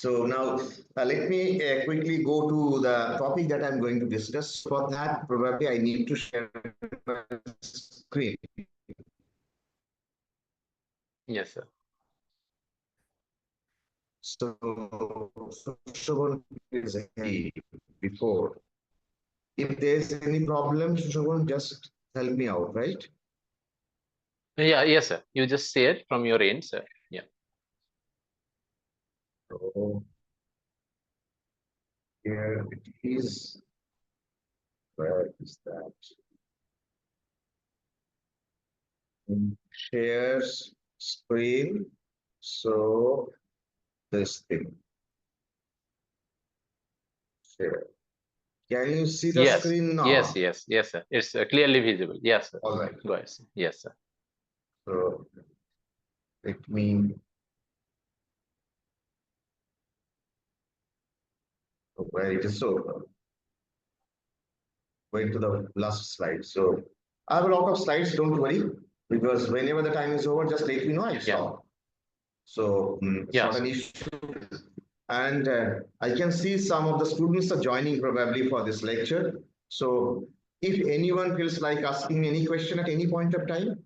So now let me quickly go to the topic that I'm going to discuss. For that, probably I need to share my screen. Yes, sir. So, Shobhan is before. If there's any problem, Shobhan, just help me out, right? Yeah, yes, sir. You just say it from your end, sir. Yeah. So, here it is. Where is that? Shares screen. So, this thing. Share. Can you see the Yes. screen now? Yes, yes, yes, sir. It's clearly visible. Yes, sir. All right. Go ahead, sir. Yes, sir. So, let me. Where it is so. Going to the last slide. So, I have a lot of slides. Don't worry, because whenever the time is over, just let me know. I stop. So, it's not an issue. And I can see some of the students are joining probably for this lecture. So if anyone feels like asking any question at any point of time,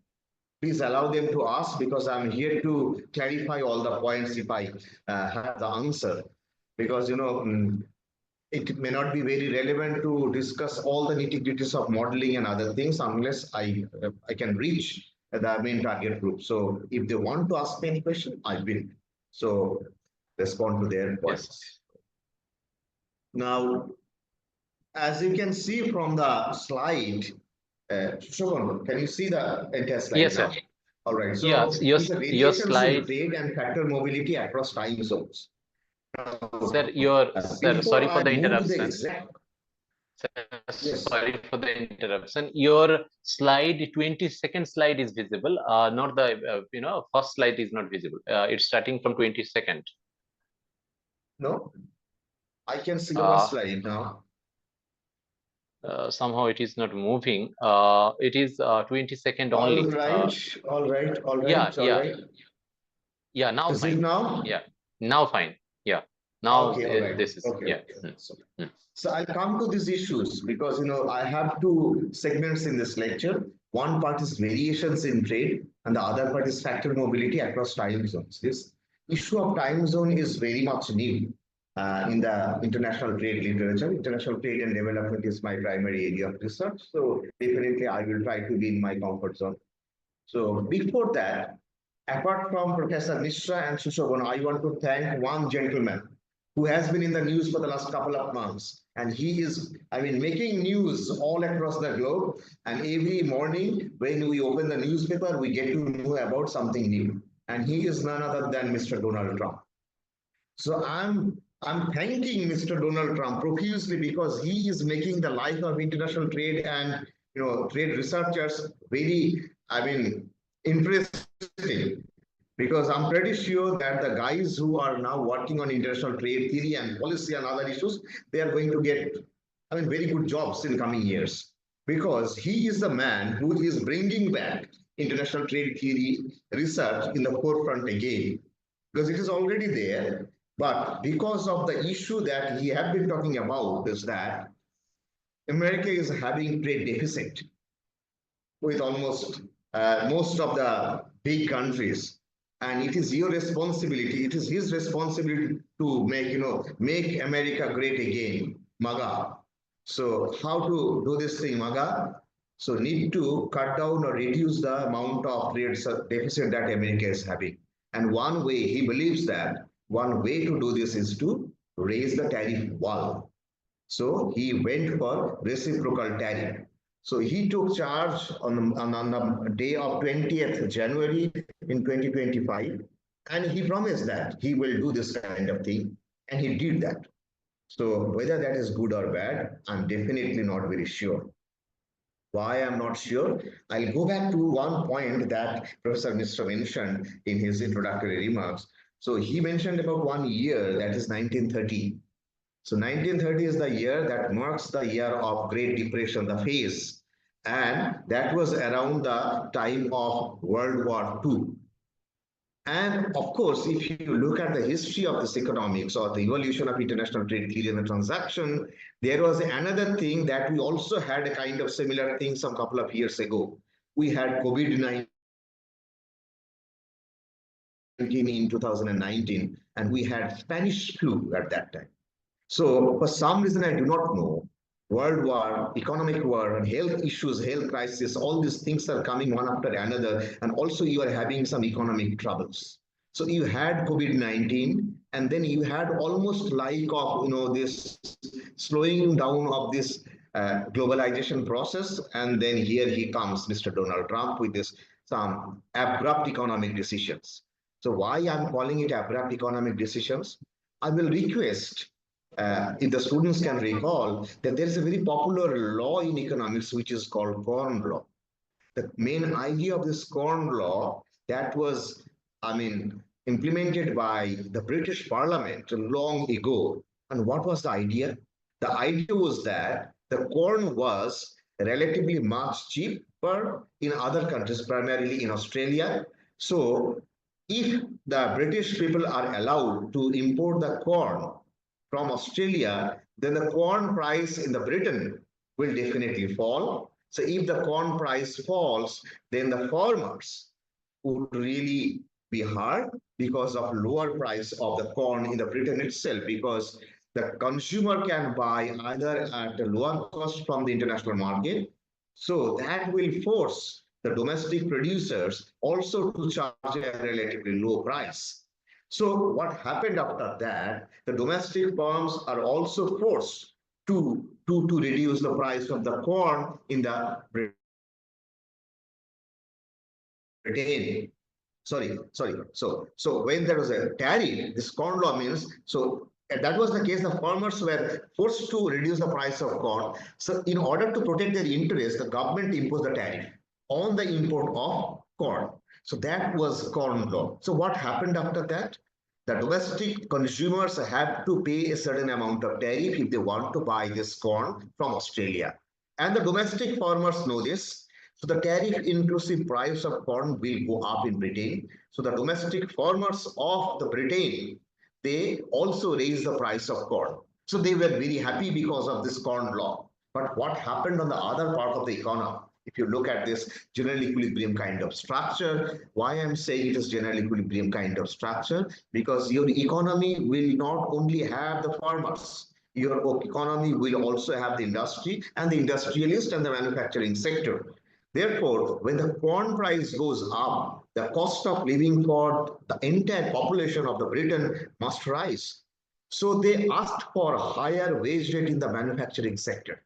please allow them to ask, because I'm here to clarify all the points if I have the answer. Because, it may not be very relevant to discuss all the nitty-gritties of modeling and other things unless I can reach the main target group. So if they want to ask me any question, I will. So respond to their points. Yes. Now, as you can see from the slide, Shobhan, can you see the entire slide? Yes, now? sir. All right. So Yeah, these are your variations in slide, trade and factor mobility across time zones. sir. Before Sorry for I the move to the interruption. exact. Sir, Yes. sorry for the interruption. Your slide, 22nd slide is visible. Not the first slide is not visible. It's starting from 22nd. No, I can see the first slide now. Somehow it is not moving. It is 22nd All only. right, all right, all right, Yeah, all yeah, right. yeah. Now Is fine. it now? Yeah, now fine. Yeah, now Okay, all right. this is Okay, yeah. okay. So I'll come to these issues because I have two segments in this lecture. One part is variations in trade, and the other part is factor mobility across time zones. This issue of time zone is very much new in the international trade literature. International trade and development is my primary area of research. So definitely I will try to be in my comfort zone. So before that, apart from Professor Mishra and Sushobana, I want to thank one gentleman who has been in the news for the last couple of months. And he is, making news all across the globe. And every morning when we open the newspaper, we get to know about something new. And he is none other than Mr. Donald Trump. So I'm thanking Mr. Donald Trump profusely because he is making the life of international trade and trade researchers very, interesting. Because I'm pretty sure that the guys who are now working on international trade theory and policy and other issues, they are going to get, very good jobs in coming years. Because he is the man who is bringing back international trade theory research in the forefront again. Because it is already there, but because of the issue that he had been talking about is that America is having trade deficit with almost most of the big countries, and it is your responsibility. It is his responsibility to make America great again, MAGA. So how to do this thing, MAGA? So need to cut down or reduce the amount of trade deficit that America is having. And one way he believes that one way to do this is to raise the tariff wall. So he went for reciprocal tariff. So he took charge on the day of 20th January in 2025, and he promised that he will do this kind of thing, and he did that. So whether that is good or bad, I'm definitely not very sure. Why I'm not sure? I'll go back to one point that Professor Mishra mentioned in his introductory remarks. So he mentioned about 1 year, that is 1930. So 1930 is the year that marks the year of Great Depression, the phase. And that was around the time of World War II. And of course, if you look at the history of this economics or the evolution of international trade theory and the transaction, there was another thing that we also had a kind of similar thing some couple of years ago. We had COVID-19 in 2019, and we had Spanish flu at that time. So for some reason, I do not know, world war, economic war, and health issues, health crisis, all these things are coming one after another. And also you are having some economic troubles. So you had COVID-19, and then you had almost like of, this slowing down of this globalization process. And then here he comes, Mr. Donald Trump, with this some abrupt economic decisions. So why I'm calling it abrupt economic decisions? I will request if the students can recall that there is a very popular law in economics which is called Corn Law. The main idea of this Corn Law that was, implemented by the British Parliament long ago. And what was the idea? The idea was that the corn was relatively much cheaper in other countries, primarily in Australia. So if the British people are allowed to import the corn from Australia, then the corn price in the Britain will definitely fall. So if the corn price falls, then the farmers would really be hurt because of lower price of the corn in the Britain itself, because the consumer can buy either at a lower cost from the international market. So that will force the domestic producers also to charge a relatively low price. So what happened after that, the domestic firms are also forced to reduce the price of the corn in the Britain. Sorry. So when there was a tariff, this corn law means, so that was the case, the farmers were forced to reduce the price of corn. So in order to protect their interest, the government imposed the tariff on the import of corn. So that was corn law. So what happened after that? The domestic consumers have to pay a certain amount of tariff if they want to buy this corn from Australia. And the domestic farmers know this. So the tariff inclusive price of corn will go up in Britain. So the domestic farmers of the Britain, they also raise the price of corn. So they were very happy because of this corn law. But what happened on the other part of the economy? If you look at this general equilibrium kind of structure, why I'm saying it is general equilibrium kind of structure? Because your economy will not only have the farmers, your economy will also have the industry and the industrialist and the manufacturing sector. Therefore, when the corn price goes up, the cost of living for the entire population of the Britain must rise. So they asked for a higher wage rate in the manufacturing sector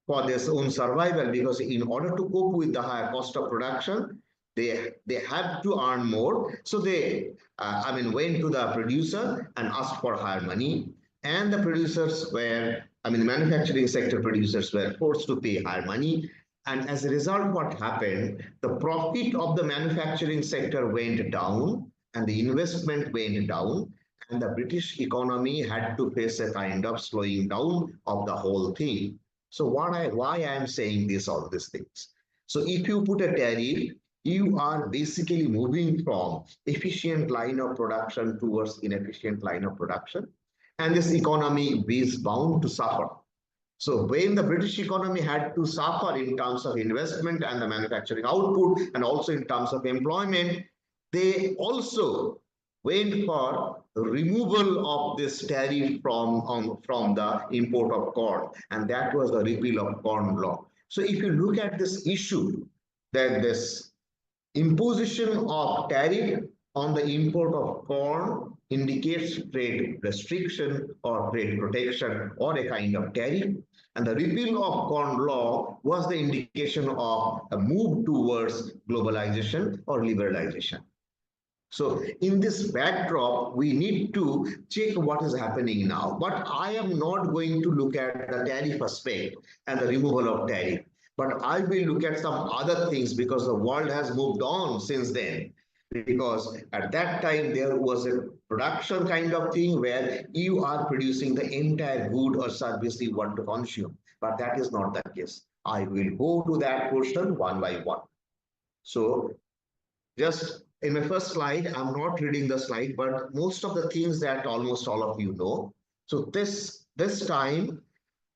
for their own survival, because in order to cope with the higher cost of production, they have to earn more. So they, went to the producer and asked for higher money, and the producers were, the manufacturing sector producers were forced to pay higher money. And as a result, what happened? The profit of the manufacturing sector went down and the investment went down, and the British economy had to face a kind of slowing down of the whole thing. So why I am saying this, all these things. So if you put a tariff, you are basically moving from efficient line of production towards inefficient line of production. And this economy is bound to suffer. So when the British economy had to suffer in terms of investment and the manufacturing output, and also in terms of employment, they also went for removal of this tariff from the import of corn, and that was the repeal of corn law. So if you look at this issue, that this imposition of tariff on the import of corn indicates trade restriction or trade protection or a kind of tariff. And the repeal of corn law was the indication of a move towards globalization or liberalization. So in this backdrop, we need to check what is happening now. But I am not going to look at the tariff aspect and the removal of tariff. But I will look at some other things, because the world has moved on since then. Because at that time, there was a production kind of thing where you are producing the entire good or service you want to consume. But that is not the case. I will go to that portion one by one. So just in my first slide, I'm not reading the slide, but most of the things that almost all of you know. So this time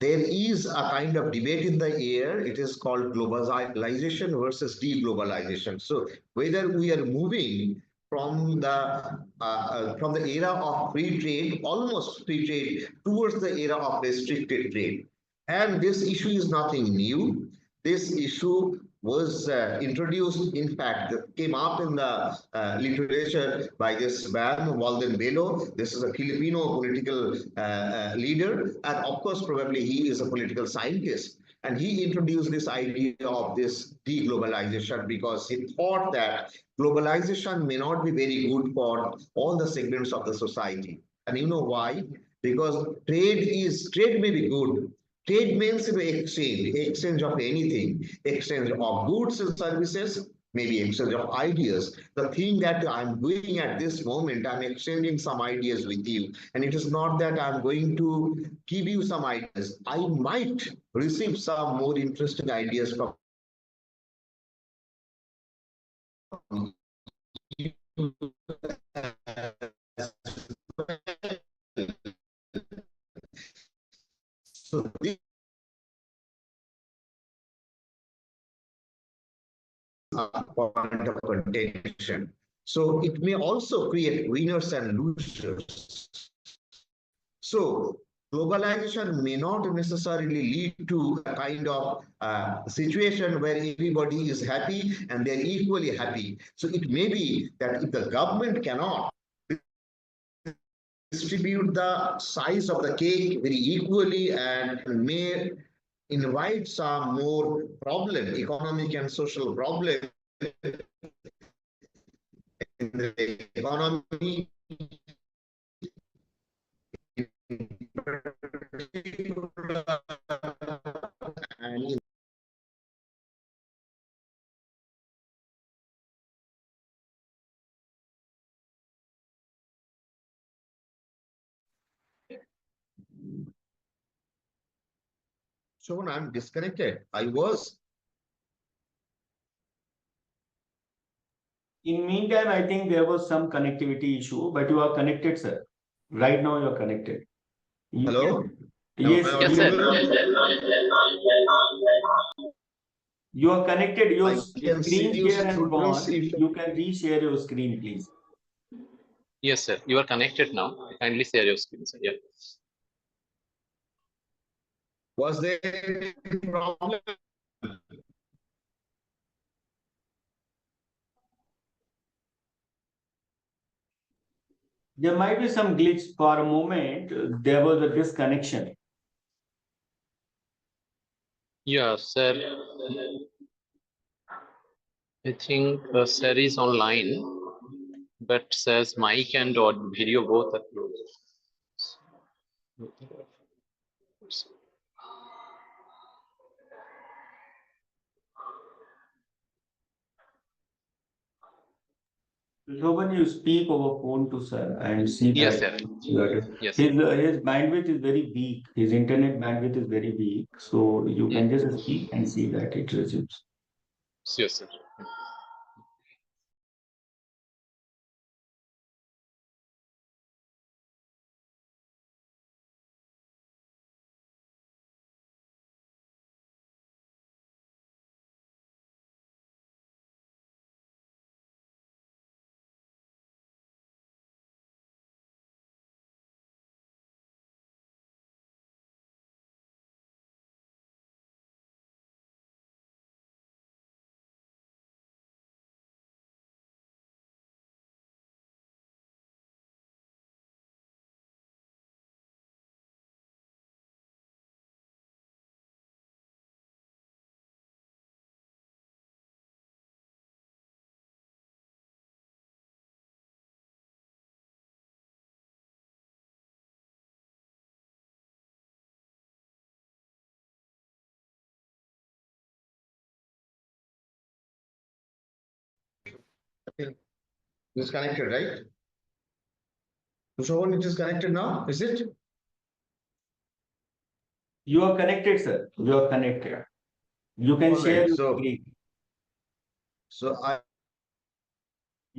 there is a kind of debate in the air. It is called globalization versus deglobalization. So whether we are moving from the era of free trade, almost free trade, towards the era of restricted trade. And this issue is nothing new. This issue was introduced, in fact, came up in the literature by this man, Walden Bello. This is a Filipino political leader, and of course, probably he is a political scientist. And he introduced this idea of this deglobalization because he thought that globalization may not be very good for all the segments of the society. And you know why? Because trade may be good. Trade means exchange of anything, exchange of goods and services, maybe exchange of ideas. The thing that I'm doing at this moment, I'm exchanging some ideas with you. And it is not that I'm going to give you some ideas. I might receive some more interesting ideas from you. So this point of contention. So it may also create winners and losers. So globalization may not necessarily lead to a kind of situation where everybody is happy and they're equally happy. So it may be that if the government cannot distribute the size of the cake very equally and may invite some more problem, economic and social problem in the economy. And so I'm disconnected. I was. In meantime, I think there was some connectivity issue, but you are connected, sir. Right now, you are connected. Hello? Yes, Yes, sir. you are connected. Your I can see screen you share has students. gone. You can reshare your screen, please. Yes, sir. You are connected now. Kindly share your screen, sir. Yeah. Was there any problem? There might be some glitch for a moment. There was a disconnection. Yeah, sir. I think sir is online, but says mic and video both are closed. So when you speak over phone to sir and see Yes, that sir. Yes. his bandwidth is very weak. His internet bandwidth is very weak. So you can just speak and see that it resumes. Yes, sir. Disconnected, right? So it is connected now, is it? You are connected, sir. You are connected. You can All share right. your So, screen. so I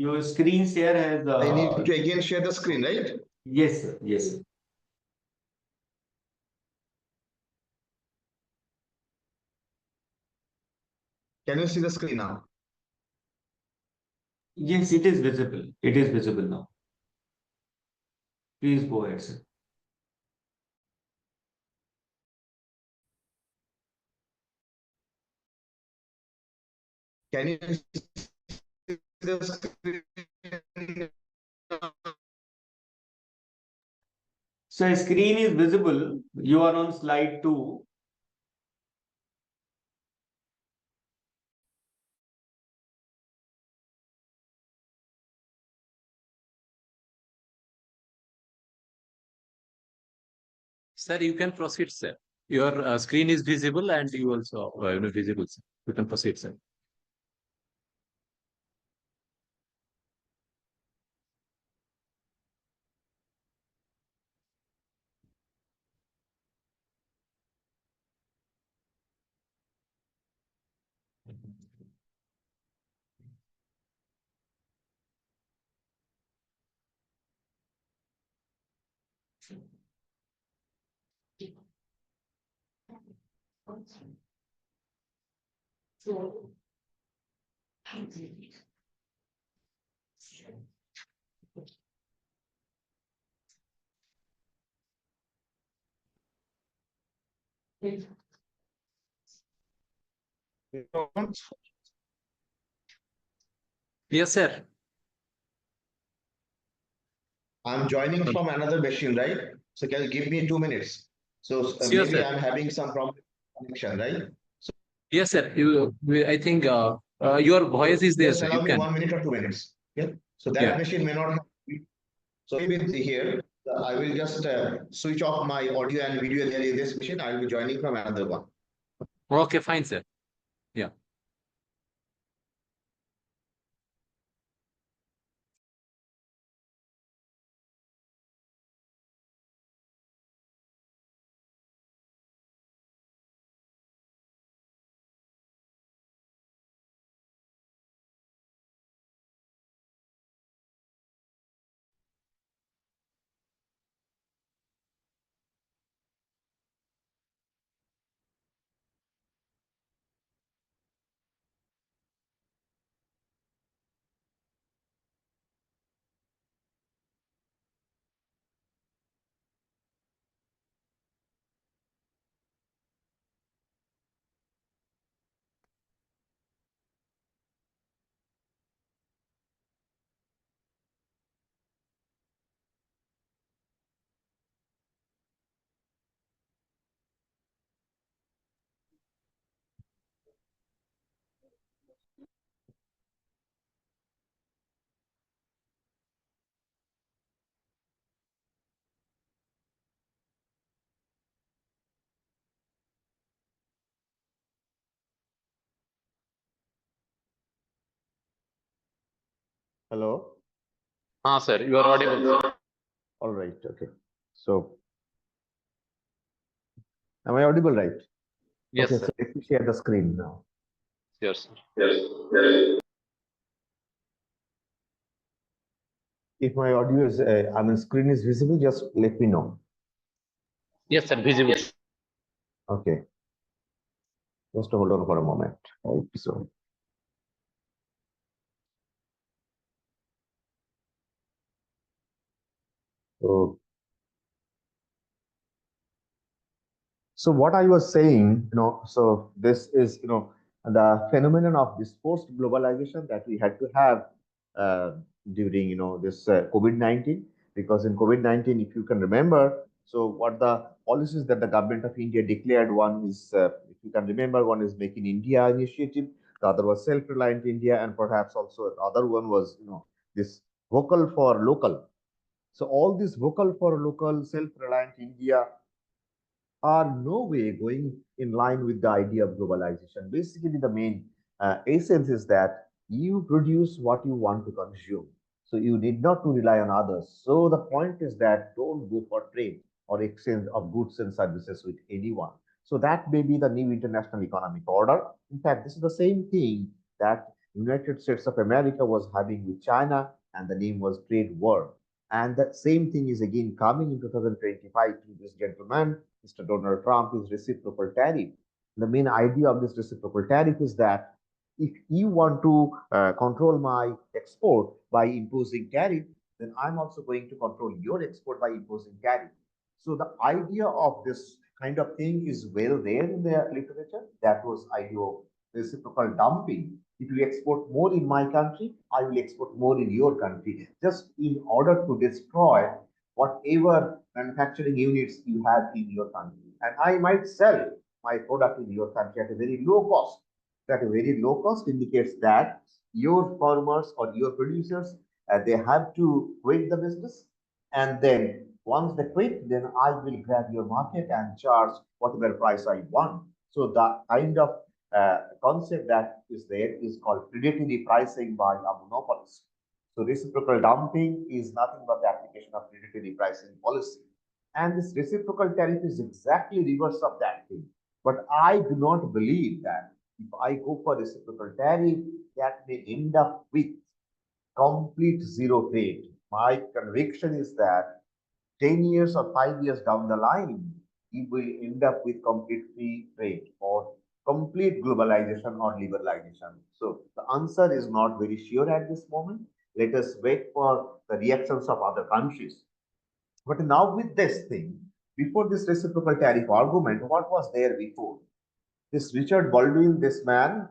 Your screen share has I need to again share the screen, right? yes, sir. Yes, sir. Can you see the screen now? Yes, it is visible. It is visible now. Please go ahead, sir. Can you see the screen? So screen is visible. You are on slide 2. Sir, you can proceed, sir. Your screen is visible and you also visible, sir. You can proceed, sir. Yes, sir. I'm joining from another machine, right? So can you give me 2 minutes? So Sure, maybe sir. I'm having some problem with connection, right? Yes, sir. I think your voice is there, Just sir. allow You me can. 1 minute or 2 minutes. Okay. So that Yeah. machine may not have. So maybe here, I will just switch off my audio and video there in this machine. I will be joining from another one. Okay, fine, sir. Yeah. Hello. Sir, you are audible, sir. All right. Okay. So am I audible, right? Yes, Okay. sir. So let me share the screen now. Yes, sir. If my audio is, I mean, screen is visible, just let me know. Yes, sir. Visible. Okay. Just hold on for a moment. Right. So So what I was saying, so this is, the phenomenon of this forced globalization that we had to have during, this COVID-19, because in COVID-19, if you can remember, so what the policies that the government of India declared, one is, if you can remember, one is Make in India initiative, the other was Self-Reliant India, and perhaps also the other one was, this vocal for local. So all this vocal for local, self-reliant India are no way going in line with the idea of globalization. Basically, the main essence is that you produce what you want to consume. So you need not to rely on others. So the point is that don't go for trade or exchange of goods and services with anyone. So that may be the new international economic order. In fact, this is the same thing that United States of America was having with China, and the name was trade war. And that same thing is again coming in 2025 to this gentleman, Mr. Donald Trump, is reciprocal tariff. The main idea of this reciprocal tariff is that if you want to control my export by imposing tariff, then I'm also going to control your export by imposing tariff. So the idea of this kind of thing is well there in the literature. That was idea of reciprocal dumping. If you export more in my country, I will export more in your country, just in order to destroy whatever manufacturing units you have in your country. And I might sell my product in your country at a very low cost. That a very low cost indicates that your farmers or your producers, they have to quit the business, and then once they quit, then I will grab your market and charge whatever price I want. So the kind of concept that is there is called predatory pricing by a monopolist. So reciprocal dumping is nothing but the application of predatory pricing policy. And this reciprocal tariff is exactly reverse of that thing. But I do not believe that if I go for reciprocal tariff, that may end up with complete zero trade. My conviction is that 10 years or 5 years down the line, we will end up with complete free trade or complete globalization or liberalization. So the answer is not very sure at this moment. Let us wait for the reactions of other countries. But now with this thing, before this reciprocal tariff argument, what was there before? This Richard Baldwin, this man,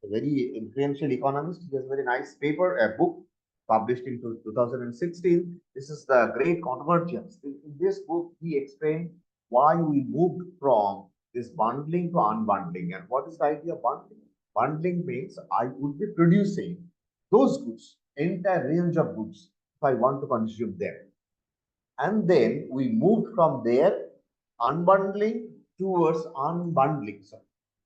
a very influential economist, he has a very nice paper, a book published in 2016. This is the Great Convergence. In this book, he explained why we moved from this bundling to unbundling. And what is the idea of bundling? Bundling means I would be producing those goods, entire range of goods, if I want to consume them. And then we moved from there, unbundling towards unbundling. So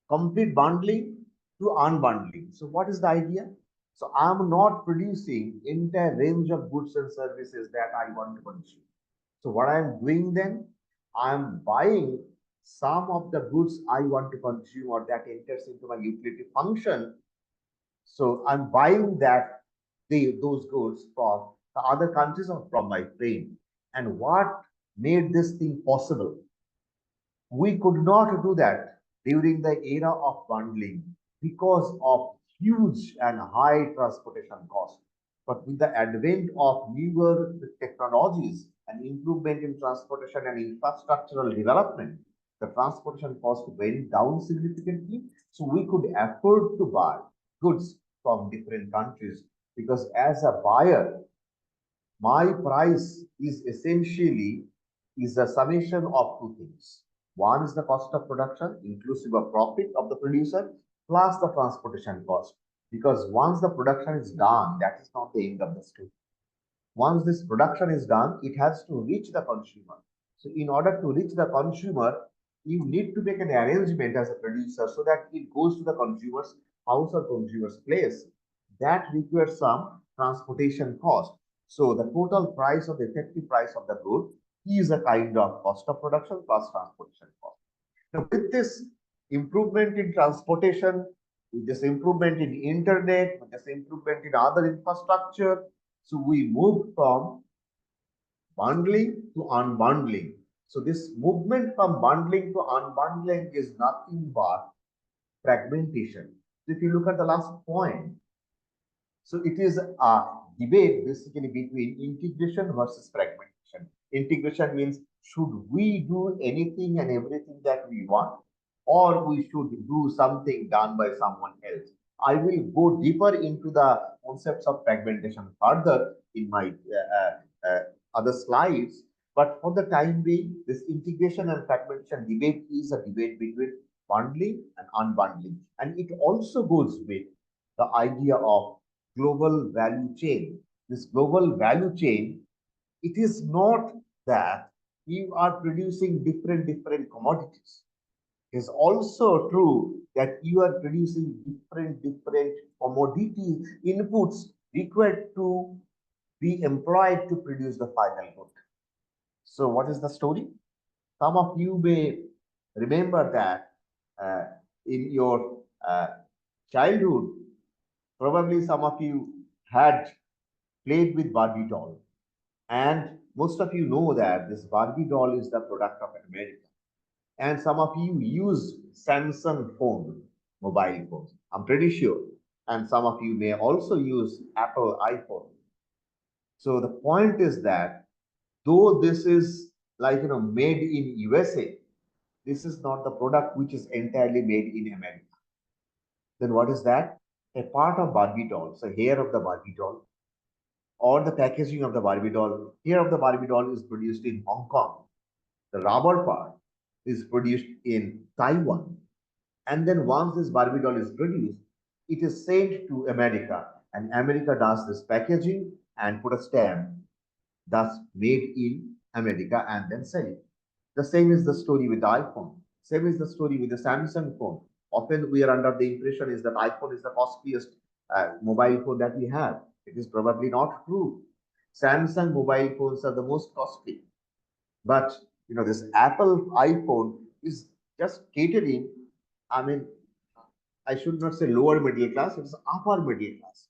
complete bundling to unbundling. So what is the idea? So I'm not producing entire range of goods and services that I want to consume. So what I'm doing then, I'm buying some of the goods I want to consume or that enters into my utility function. So I'm buying those goods from the other countries or from my friend. And what made this thing possible? We could not do that during the era of bundling because of huge and high transportation costs. But with the advent of newer technologies and improvement in transportation and infrastructural development, the transportation cost went down significantly. So we could afford to buy goods from different countries because as a buyer, my price is essentially is a summation of two things. One is the cost of production, inclusive of profit of the producer, plus the transportation cost. Because once the production is done, that is not the end of the story. Once this production is done, it has to reach the consumer. So in order to reach the consumer, you need to make an arrangement as a producer so that it goes to the consumer's house or consumer's place. That requires some transportation cost. So the total price of the effective price of the good is a kind of cost of production plus transportation cost. Now, with this improvement in transportation, with this improvement in internet, with this improvement in other infrastructure, so we moved from bundling to unbundling. So this movement from bundling to unbundling is nothing but fragmentation. So if you look at the last point, so it is a debate basically between integration versus fragmentation. Integration means should we do anything and everything that we want, or we should do something done by someone else. I will go deeper into the concepts of fragmentation further in my other slides. But for the time being, this integration and fragmentation debate is a debate between bundling and unbundling. And it also goes with the idea of global value chain. This global value chain, it is not that you are producing different commodities. It is also true that you are producing different commodity inputs required to be employed to produce the final good. So what is the story? Some of you may remember that in your childhood, Probably some of you had played with Barbie doll, and most of you know that this Barbie doll is the product of America. And some of you use Samsung phone, mobile phones. I'm pretty sure. And some of you may also use Apple iPhone. So the point is that though this is like made in USA, this is not the product which is entirely made in America. Then what is that? A part of Barbie doll, so hair of the Barbie doll, or the packaging of the Barbie doll. Hair of the Barbie doll is produced in Hong Kong. The rubber part is produced in Taiwan. And then once this Barbie doll is produced, it is sent to America, and America does this packaging and put a stamp, thus made in America, and then sell it. The same is the story with the iPhone. Same is the story with the Samsung phone. Often we are under the impression is that iPhone is the costliest mobile phone that we have. It is probably not true. Samsung mobile phones are the most costly. But this Apple iPhone is just catering. I mean, I should not say lower middle class, it's upper middle class.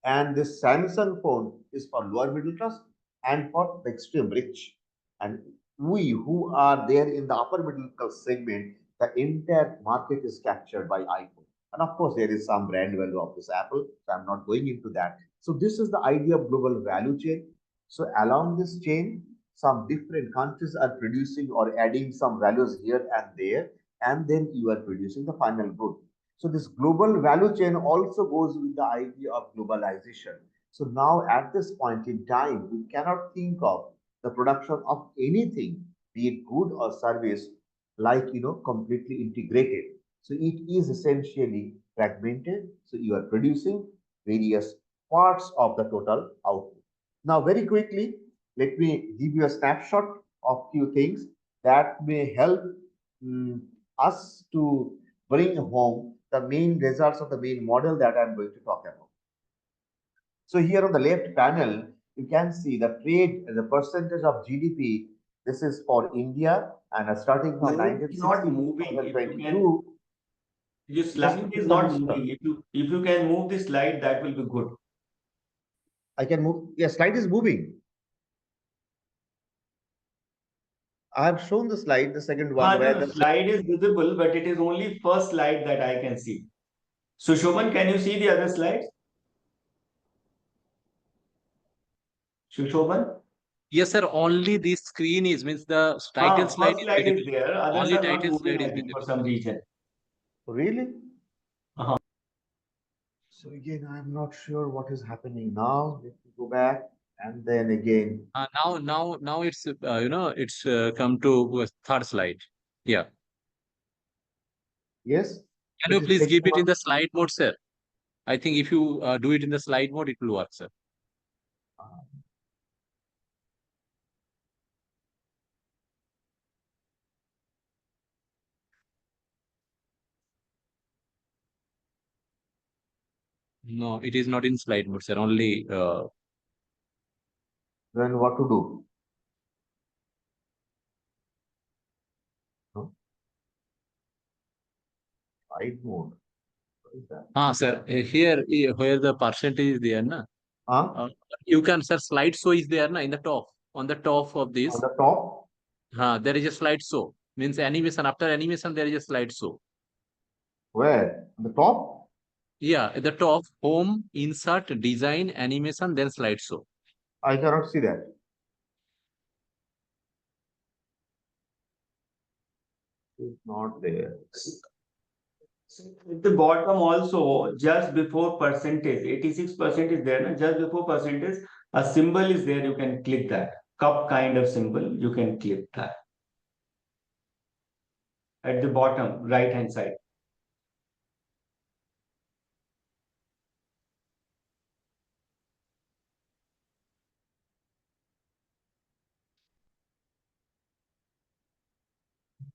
And this Samsung phone is for lower middle class and for the extreme rich. And we who are there in the upper middle class segment, the entire market is captured by iPhone. And of course, there is some brand value of this Apple. So I'm not going into that. So this is the idea of global value chain. So along this chain, some different countries are producing or adding some values here and there, and then you are producing the final good. So this global value chain also goes with the idea of globalization. So now at this point in time, we cannot think of the production of anything, be it good or service, like completely integrated. So it is essentially fragmented. So you are producing various parts of the total output. Now, very quickly, let me give you a snapshot of few things that may help mm, us to bring home the main results of the main model that I'm going to talk about. So here on the left panel, you can see the trade, the percentage of GDP. This is for India, and starting from No, it's not 1960 to moving. If you can, 2022. your Just slide is hold on, not mister. moving. If you can move the slide, that will be good. I can move. Yeah, slide is moving. I have shown the slide, the second one, where No, the slide is visible, but it is only first slide that I can see. So, Shobhan, can you see the other slides? Shobhan? Yes, sir. Only this screen is means the title slide First is slide is visible. there. Others Only are not title moving, slide I is think, for visible. some reason. really. Uh-huh. So again, I'm not sure what is happening now. Let me go back, and then again. Now it's it's come to third slide. Yeah. Yes, Can it you is please taking keep it in one. the slide mode, sir? I think if you do it in the slide mode, it will work, sir. No, it is not in slide mode, sir. Only Then what to do? No? Slide mode. What is that? sir. Here where the percentage is there, na. Huh? You can, sir. Slide show is there, na, in the top. On the top of On this, the top? there is a slide show. Means animation. After animation, there is a slide show. Where? On the top? Yeah, at the top, home, insert, design, animation, then slide show. I cannot see that. It's not there. At the bottom also, just before percentage, 86% is there. Na? Just before percentage, a symbol is there. You can click that. Cup kind of symbol. You can click that. At the bottom, right hand side.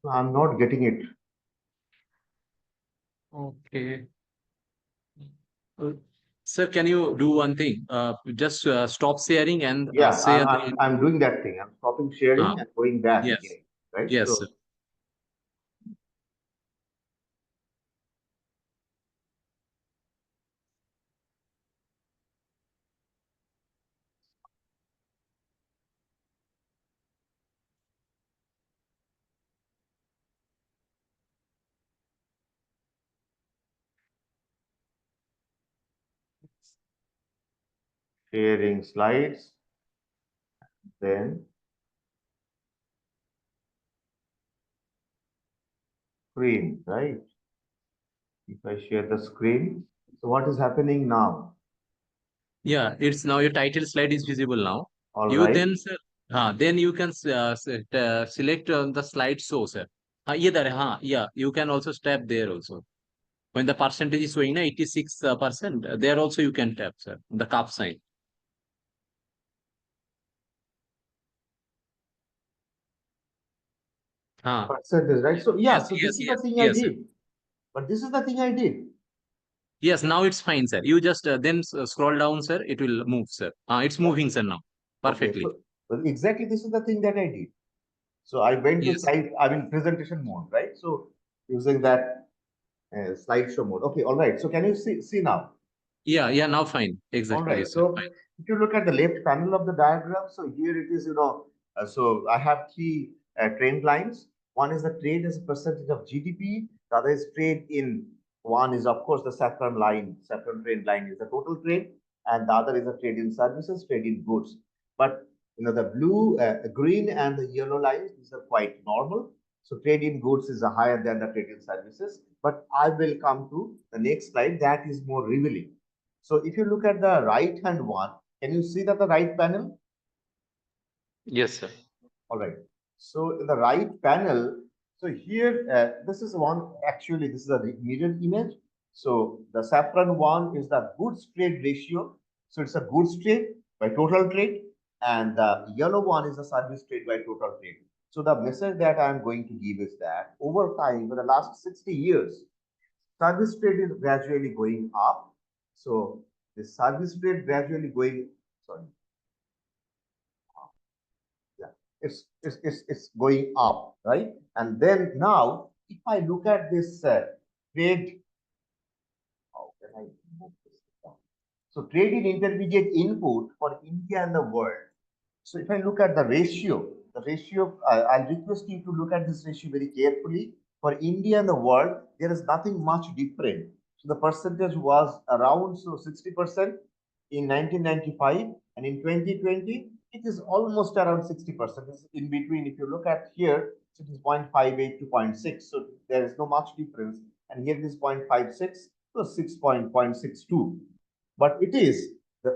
I'm not getting it. Okay. Uh, Sir, can you do one thing? Just stop sharing and Yeah, share I'm doing that thing. I'm stopping uh, sharing and going back yes, again. Right? yes, So sir. Sharing slides, then screen, right? If I share the screen, so what is happening now? Yeah, it's now your title slide is visible now. All You right. then, sir, then you can select the slide show, sir. Either, yeah, you can also tap there also. When the percentage is showing 86%, there also you can tap, sir, the cup sign. Percentage, right? So yeah, Yes, so yes, this is the yes, thing I yes, sir. did. But this is the thing I did. Yes, now it's fine, sir. You just then scroll down, sir. It will move, sir. It's moving, sir, now. Okay, Perfectly. so well, exactly this is the thing that I did. So I went to Yes. slide, I mean presentation mode, right? So using that slideshow mode. Okay, all right. So can you see now? Yeah, yeah, now fine. All Exactly, right. yes, sir. So Fine. if you look at the left panel of the diagram, so here it is, so I have three trend lines. One is the trade as a percentage of GDP. The other is trade in, one is of course the saffron line, saffron trend line is the total trade, and the other is the trade in services, trade in goods. But the blue, green, and the yellow lines, these are quite normal. So trade in goods is higher than the trade in services. But I will come to the next slide that is more revealing. So if you look at the right hand one, can you see that the right panel? Yes, sir. All right. So in the right panel, so here, this is one, actually, this is a mirror image. So the saffron one is the goods trade ratio. So it's a goods trade by total trade. And the yellow one is the service trade by total trade. So the message that I'm going to give is that over time, for the last 60 years, service trade is gradually going up. So the service trade gradually going, sorry, yeah, it's going up, right? And then now, if I look at this trade, how can I move this down? So trade in intermediate input for India and the world. So if I look at the ratio, I'll request you to look at this ratio very carefully. For India and the world, there is nothing much different. So the percentage was around 60% in 1995, and in 2020, it is almost around 60%. It's in between. If you look at here, it is 0.58 to 0.6. So there is no much difference. And here it is 0.56 to 6.62. But it is,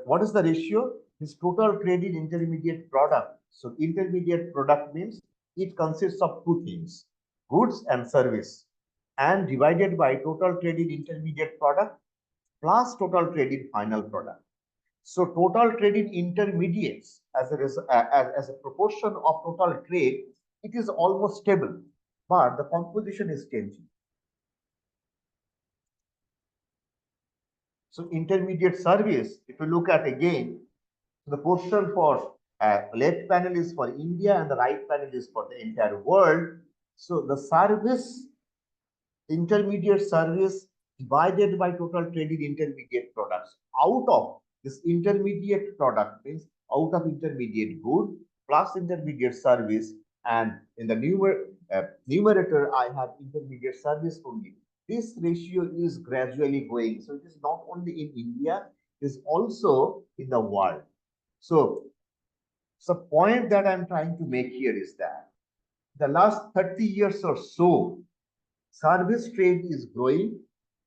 what is the ratio? This total traded intermediate product. So intermediate product means it consists of two things, goods and service, and divided by total traded intermediate product plus total traded final product. So total traded intermediates as a proportion of total trade, it is almost stable, but the composition is changing. So intermediate service, if you look at again, the portion for left panel is for India and the right panel is for the entire world. So the service, intermediate service divided by total traded intermediate products. Out of this intermediate product means out of intermediate good plus intermediate service, and in the numerator I have intermediate service only. This ratio is gradually going. So it is not only in India, it is also in the world. So the point that I'm trying to make here is that the last 30 years or so, service trade is growing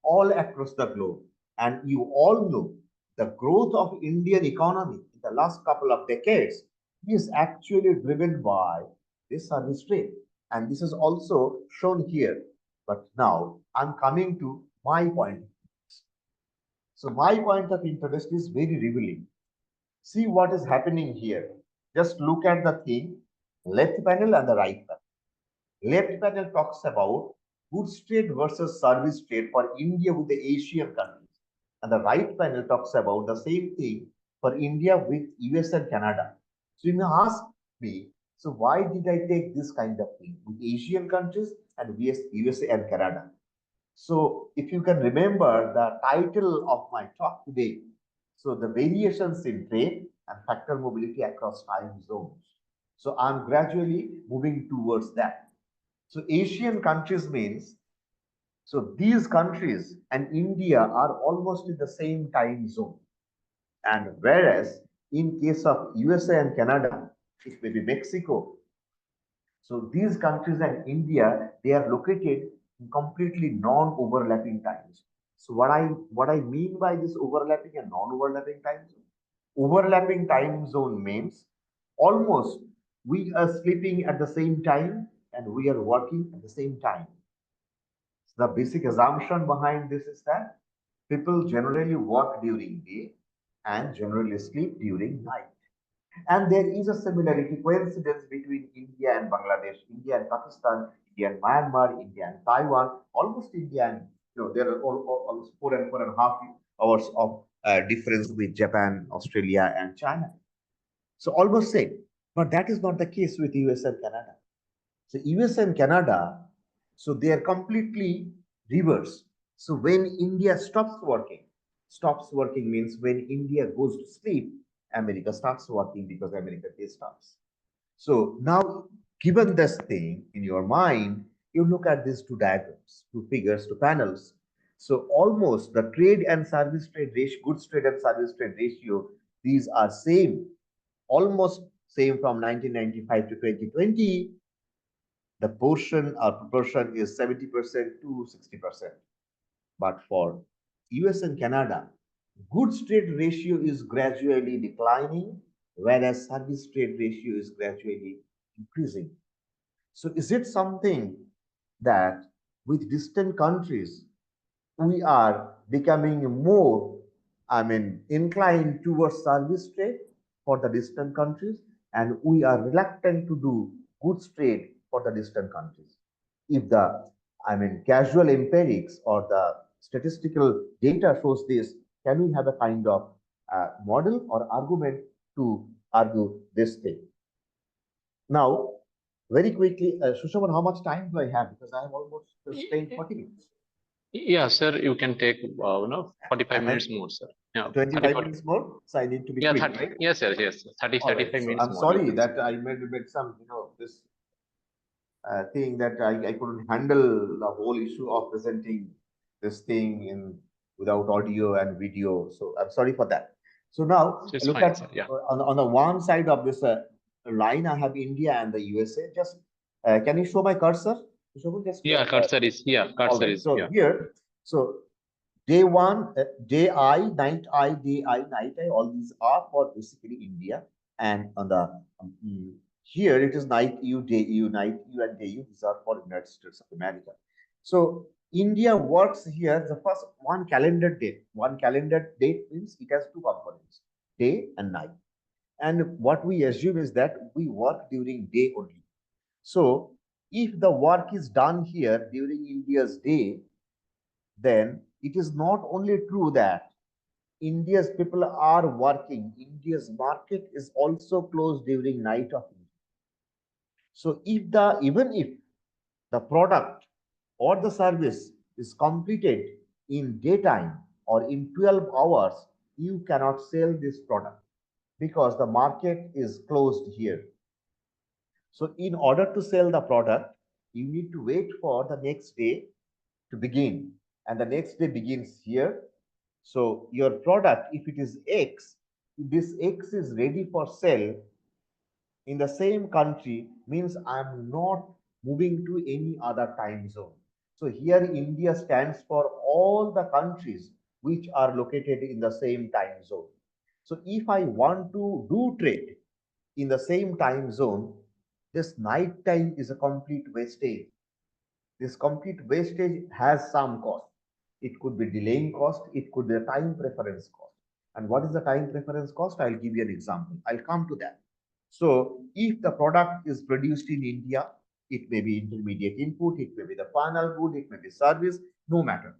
all across the globe. And you all know the growth of Indian economy in the last couple of decades is actually driven by this service trade. And this is also shown here. But now I'm coming to my point. So my point of interest is very revealing. See what is happening here. Just look at the thing, left panel and the right panel. Left panel talks about goods trade versus service trade for India with the Asian countries. And the right panel talks about the same thing for India with US and Canada. So you may ask me, so why did I take this kind of thing with Asian countries and USA and Canada? So if you can remember the title of my talk today, so the variations in trade and factor mobility across time zones. So I'm gradually moving towards that. So Asian countries means, so these countries and India are almost in the same time zone. And whereas in case of USA and Canada, it may be Mexico. So these countries and India, they are located in completely non-overlapping times. So what I mean by this overlapping and non-overlapping time zone? Overlapping time zone means almost we are sleeping at the same time and we are working at the same time. So the basic assumption behind this is that people generally work during day and generally sleep during night. And there is a similarity, coincidence between India and Bangladesh, India and Pakistan, India and Myanmar, India and Taiwan, almost India and, there are almost 4.5 hours of difference with Japan, Australia, and China. So almost same. But that is not the case with US and Canada. So US and Canada, so they are completely reverse. So when India stops working means when India goes to sleep, America starts working because America day starts. So now, given this thing in your mind, you look at these two diagrams, two figures, two panels. So almost the trade and service trade ratio, goods trade and service trade ratio, these are same, almost same from 1995 to 2020. The portion or proportion is 70% to 60%. But for US and Canada, goods trade ratio is gradually declining, whereas service trade ratio is gradually increasing. So is it something that with distant countries, we are becoming more, inclined towards service trade for the distant countries, and we are reluctant to do goods trade for the distant countries? If the, casual empirics or the statistical data shows this, can we have a kind of model or argument to argue this thing? Now, very quickly, Sushaman, how much time do I have? Because I have almost staying 40 minutes. Yeah, sir, you can take 45 minutes more, sir. Yeah, 25 minutes more, so I need to be yeah, quick, 30, right? yes, sir, yes, 30, All right. 35 So minutes I'm more. sorry that I made some, this thing that I couldn't handle the whole issue of presenting this thing in without audio and video. So I'm sorry for that. So now It's look fine, at sir. Yeah. on the one side of this line, I have India and the USA. Just can you show my cursor? Just, Yeah, cursor is, yeah, all cursor right. is, So yeah. here, so day one, day I, night I, day I, night I, all these are for basically India. And on the here it is night U, day U, night U, and day U. These are for United States of America. So India works here the first one calendar date. One calendar date means it has two components, day and night. And what we assume is that we work during day only. So if the work is done here during India's day, then it is not only true that India's people are working, India's market is also closed during night of India. So even if the product or the service is completed in daytime or in 12 hours, you cannot sell this product because the market is closed here. So in order to sell the product, you need to wait for the next day to begin, and the next day begins here. So your product, if it is X, if this X is ready for sale in the same country, means I'm not moving to any other time zone. So here India stands for all the countries which are located in the same time zone. So if I want to do trade in the same time zone, this night time is a complete wastage. This complete wastage has some cost. It could be delaying cost, it could be a time preference cost. And what is the time preference cost? I'll give you an example. I'll come to that. So if the product is produced in India, it may be intermediate input, it may be the final good, it may be service, no matter.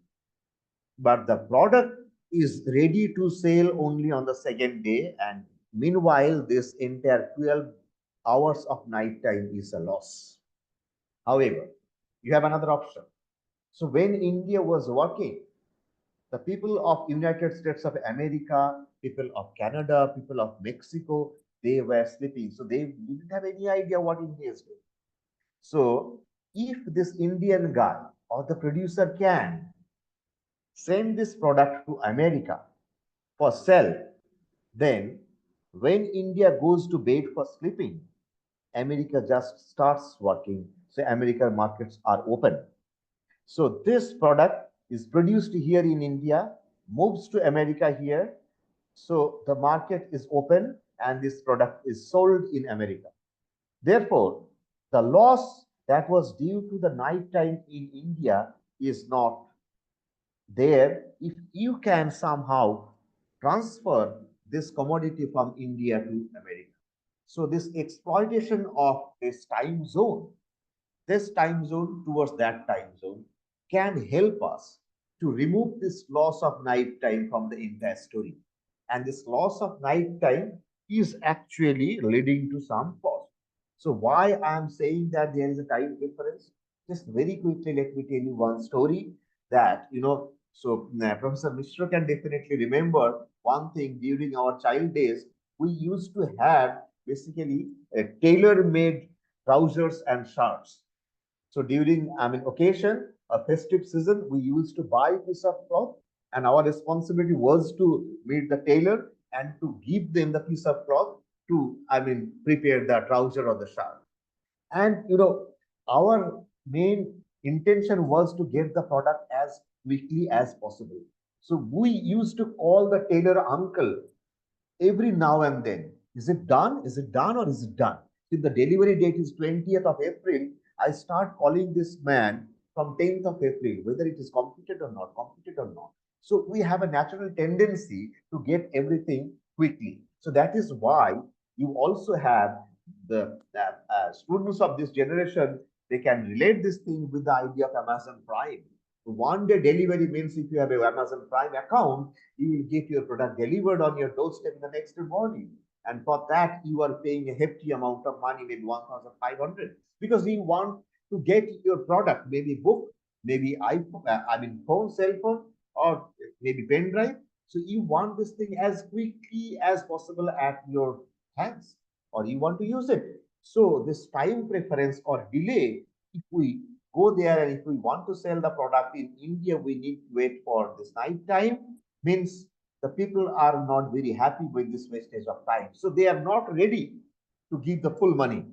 But the product is ready to sell only on the second day, and meanwhile, this entire 12 hours of night time is a loss. However, you have another option. So when India was working, the people of United States of America, people of Canada, people of Mexico, they were sleeping. So they didn't have any idea what India is doing. So if this Indian guy or the producer can send this product to America for sale Then, when India goes to bed for sleeping, America just starts working. So, American markets are open. So, this product is produced here in India, moves to America here. So, the market is open and this product is sold in America. Therefore, the loss that was due to the night time in India is not there if you can somehow transfer this commodity from India to America. So this exploitation of this time zone towards that time zone can help us to remove this loss of night time from the entire story. And this loss of night time is actually leading to some cost. So why I am saying that there is a time difference? Just very quickly, let me tell you one story that, Professor Mishra can definitely remember one thing during our child days, we used to have basically a tailor-made trousers and shirts. So during, occasion, a festive season, we used to buy a piece of cloth, and our responsibility was to meet the tailor and to give them the piece of cloth to, prepare the trouser or the shirt. And our main intention was to get the product as quickly as possible. So we used to call the tailor uncle every now and then. Is it done? Is it done or is it done? If the delivery date is 20th of April, I start calling this man from 10th of April, whether it is completed or not, completed or not. So we have a natural tendency to get everything quickly. So that is why you also have the students of this generation, they can relate this thing with the idea of Amazon Prime. One day delivery means if you have an Amazon Prime account, you will get your product delivered on your doorstep in the next morning. And for that, you are paying a hefty amount of money, maybe 1,500, because you want to get your product, maybe book, maybe phone, cell phone, or maybe pen drive. So you want this thing as quickly as possible at your hands, or you want to use it. So this time preference or delay, if we go there and if we want to sell the product in India, we need to wait for this night time, means the people are not very happy with this wastage of time. So they are not ready to give the full money.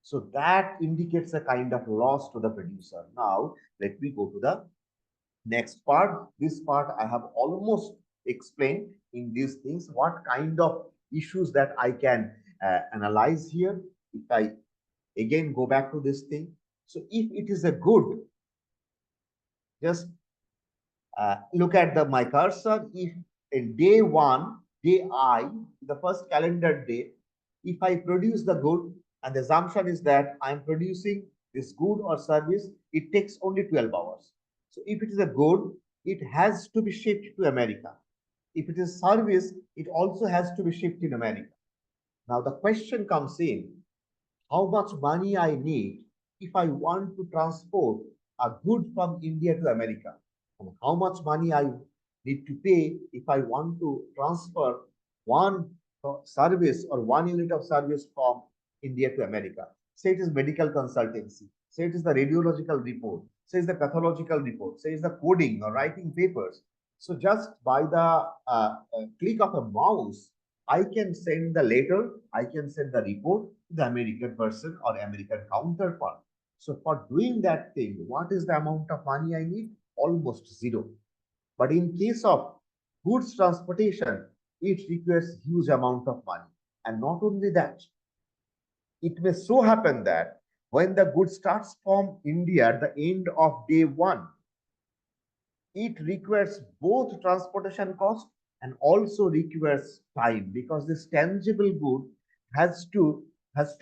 So that indicates a kind of loss to the producer. Now, let me go to the next part. This part I have almost explained in these things, what kind of issues that I can analyze here. If I again go back to this thing. So if it is a good, just look at my cursor. If in day one, day I, the first calendar day, if I produce the good, and the assumption is that I'm producing this good or service, it takes only 12 hours. So if it is a good, it has to be shipped to America. If it is service, it also has to be shipped in America. Now the question comes in, how much money I need if I want to transport a good from India to America, and how much money I need to pay if I want to transfer one service or one unit of service from India to America. Say it is medical consultancy, say it is the radiological report, say it is the pathological report, say it is the coding or writing papers. So just by the click of a mouse, I can send the letter, I can send the report to the American person or American counterpart. So for doing that thing, what is the amount of money I need? Almost zero. But in case of goods transportation, it requires huge amount of money. And not only that, it may so happen that when the good starts from India at the end of day one, it requires both transportation cost and also requires time, because this tangible good has to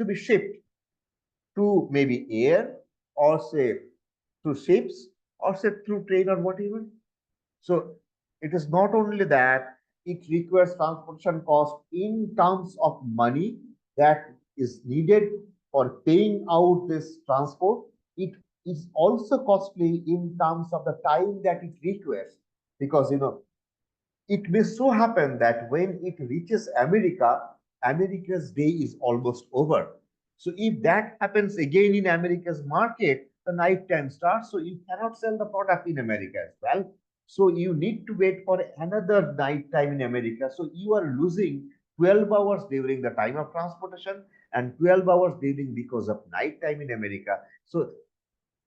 be shipped to maybe air, or say through ships, or say through train or whatever. So it is not only that it requires transportation cost in terms of money that is needed for paying out this transport, it is also costly in terms of the time that it requires, because it may so happen that when it reaches America, America's day is almost over. So if that happens again in America's market, the night time starts, so you cannot sell the product in America as well. So you need to wait for another night time in America. So you are losing 12 hours during the time of transportation and 12 hours during because of night time in America. So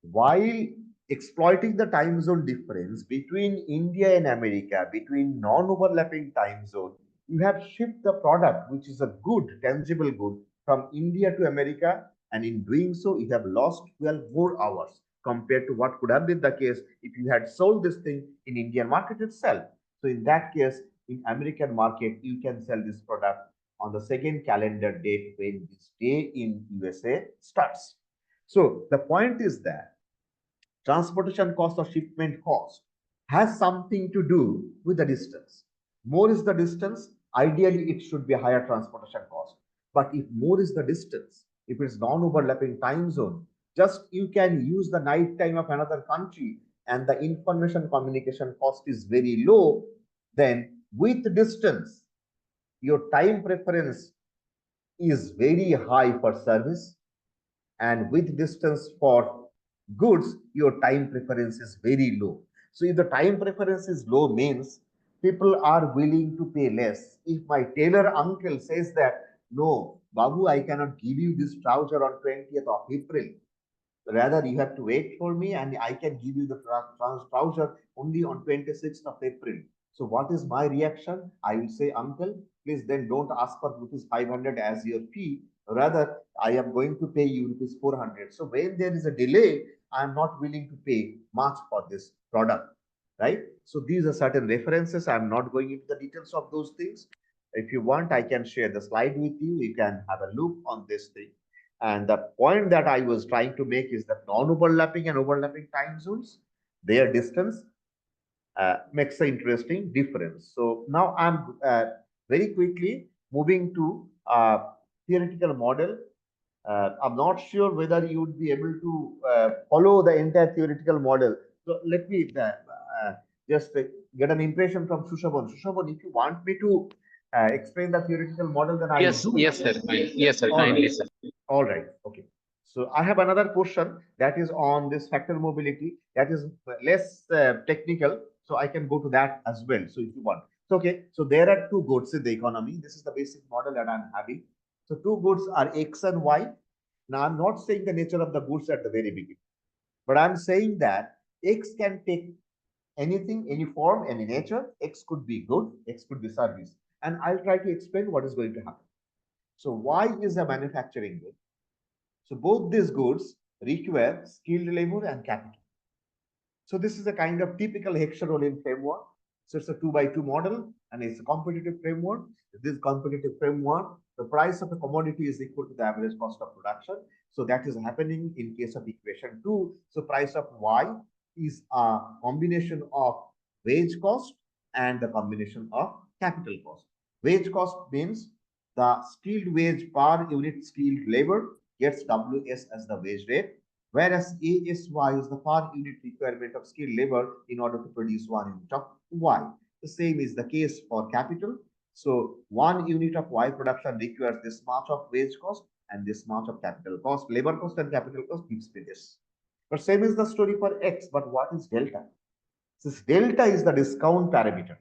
while exploiting the time zone difference between India and America, between non-overlapping time zone, you have shipped the product, which is a good, tangible good, from India to America, and in doing so, you have lost 12 more hours compared to what could have been the case if you had sold this thing in Indian market itself. So in that case, in American market, you can sell this product on the second calendar date when this day in USA starts. So the point is that transportation cost or shipment cost has something to do with the distance. More is the distance, ideally it should be a higher transportation cost. But if more is the distance, if it's non-overlapping time zone, just you can use the night time of another country and the information communication cost is very low, then with distance, your time preference is very high for service, and with distance for goods, your time preference is very low. So if the time preference is low means people are willing to pay less. If my tailor uncle says that, no, Babu, I cannot give you this trouser on 20th of April, rather you have to wait for me and I can give you the trouser only on 26th of April. So what is my reaction? I will say, uncle, please then don't ask for rupees 500 as your fee. Rather, I am going to pay you rupees 400. So when there is a delay, I am not willing to pay much for this product, right? So these are certain references. I am not going into the details of those things. If you want, I can share the slide with you. You can have a look on this thing. And the point that I was trying to make is that non-overlapping and overlapping time zones, their distance makes an interesting difference. So now I'm very quickly moving to theoretical model. I'm not sure whether you would be able to follow the entire theoretical model. So let me just get an impression from Sushaban. Sushaban, if you want me to explain the theoretical model, then I will Yes, do yes, it. sir. Yes, sir. All Kindly, right. sir. All right. Okay. So I have another question that is on this factor mobility that is less technical. So I can go to that as well. So if you want. So, okay. So there are two goods in the economy. This is the basic model that I'm having. So two goods are X and Y. Now I'm not saying the nature of the goods at the very beginning, but I'm saying that X can take anything, any form, any nature. X could be good, X could be service. And I'll try to explain what is going to happen. So Y is a manufacturing good. So both these goods require skilled labor and capital. So this is a kind of typical hexagonal framework. So it's a 2x2 model and it's a competitive framework. This competitive framework, the price of a commodity is equal to the average cost of production. So that is happening in case of equation 2. So price of Y is a combination of wage cost and the combination of capital cost. Wage cost means the skilled wage per unit skilled labor gets WS as the wage rate, whereas ASY is the per unit requirement of skilled labor in order to produce 1 unit of Y. The same is the case for capital. So 1 unit of Y production requires this much of wage cost and this much of capital cost. Labor cost and capital cost gives me this. But same is the story for X. But what is delta? This delta is the discount parameter.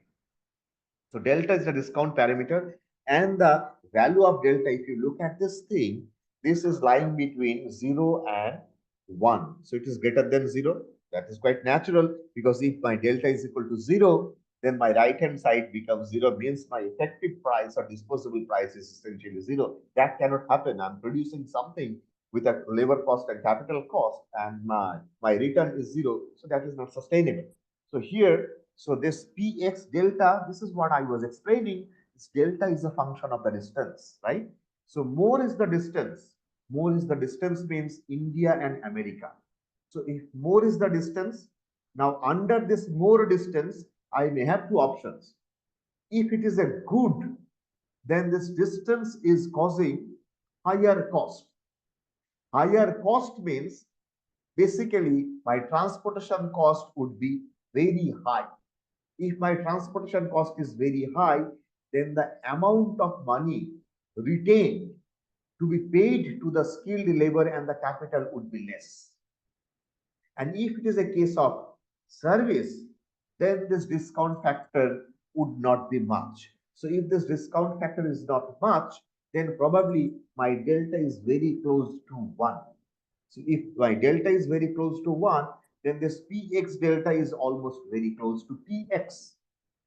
So delta is the discount parameter, and the value of delta, if you look at this thing, this is lying between 0 and 1. So it is greater than 0. That is quite natural, because if my delta is equal to 0, then my right hand side becomes 0, means my effective price or disposable price is essentially 0. That cannot happen. I'm producing something with a labor cost and capital cost, and my return is 0. So that is not sustainable. So here, so this Px delta, this is what I was explaining. This delta is a function of the distance, right? So more is the distance. More is the distance means India and America. So if more is the distance, now under this more distance, I may have two options. If it is a good, then this distance is causing higher cost. Higher cost means basically my transportation cost would be very high. If my transportation cost is very high, then the amount of money retained to be paid to the skilled labor and the capital would be less. And if it is a case of service, then this discount factor would not be much. So if this discount factor is not much, then probably my delta is very close to 1. So if my delta is very close to 1, then this Px delta is almost very close to Px.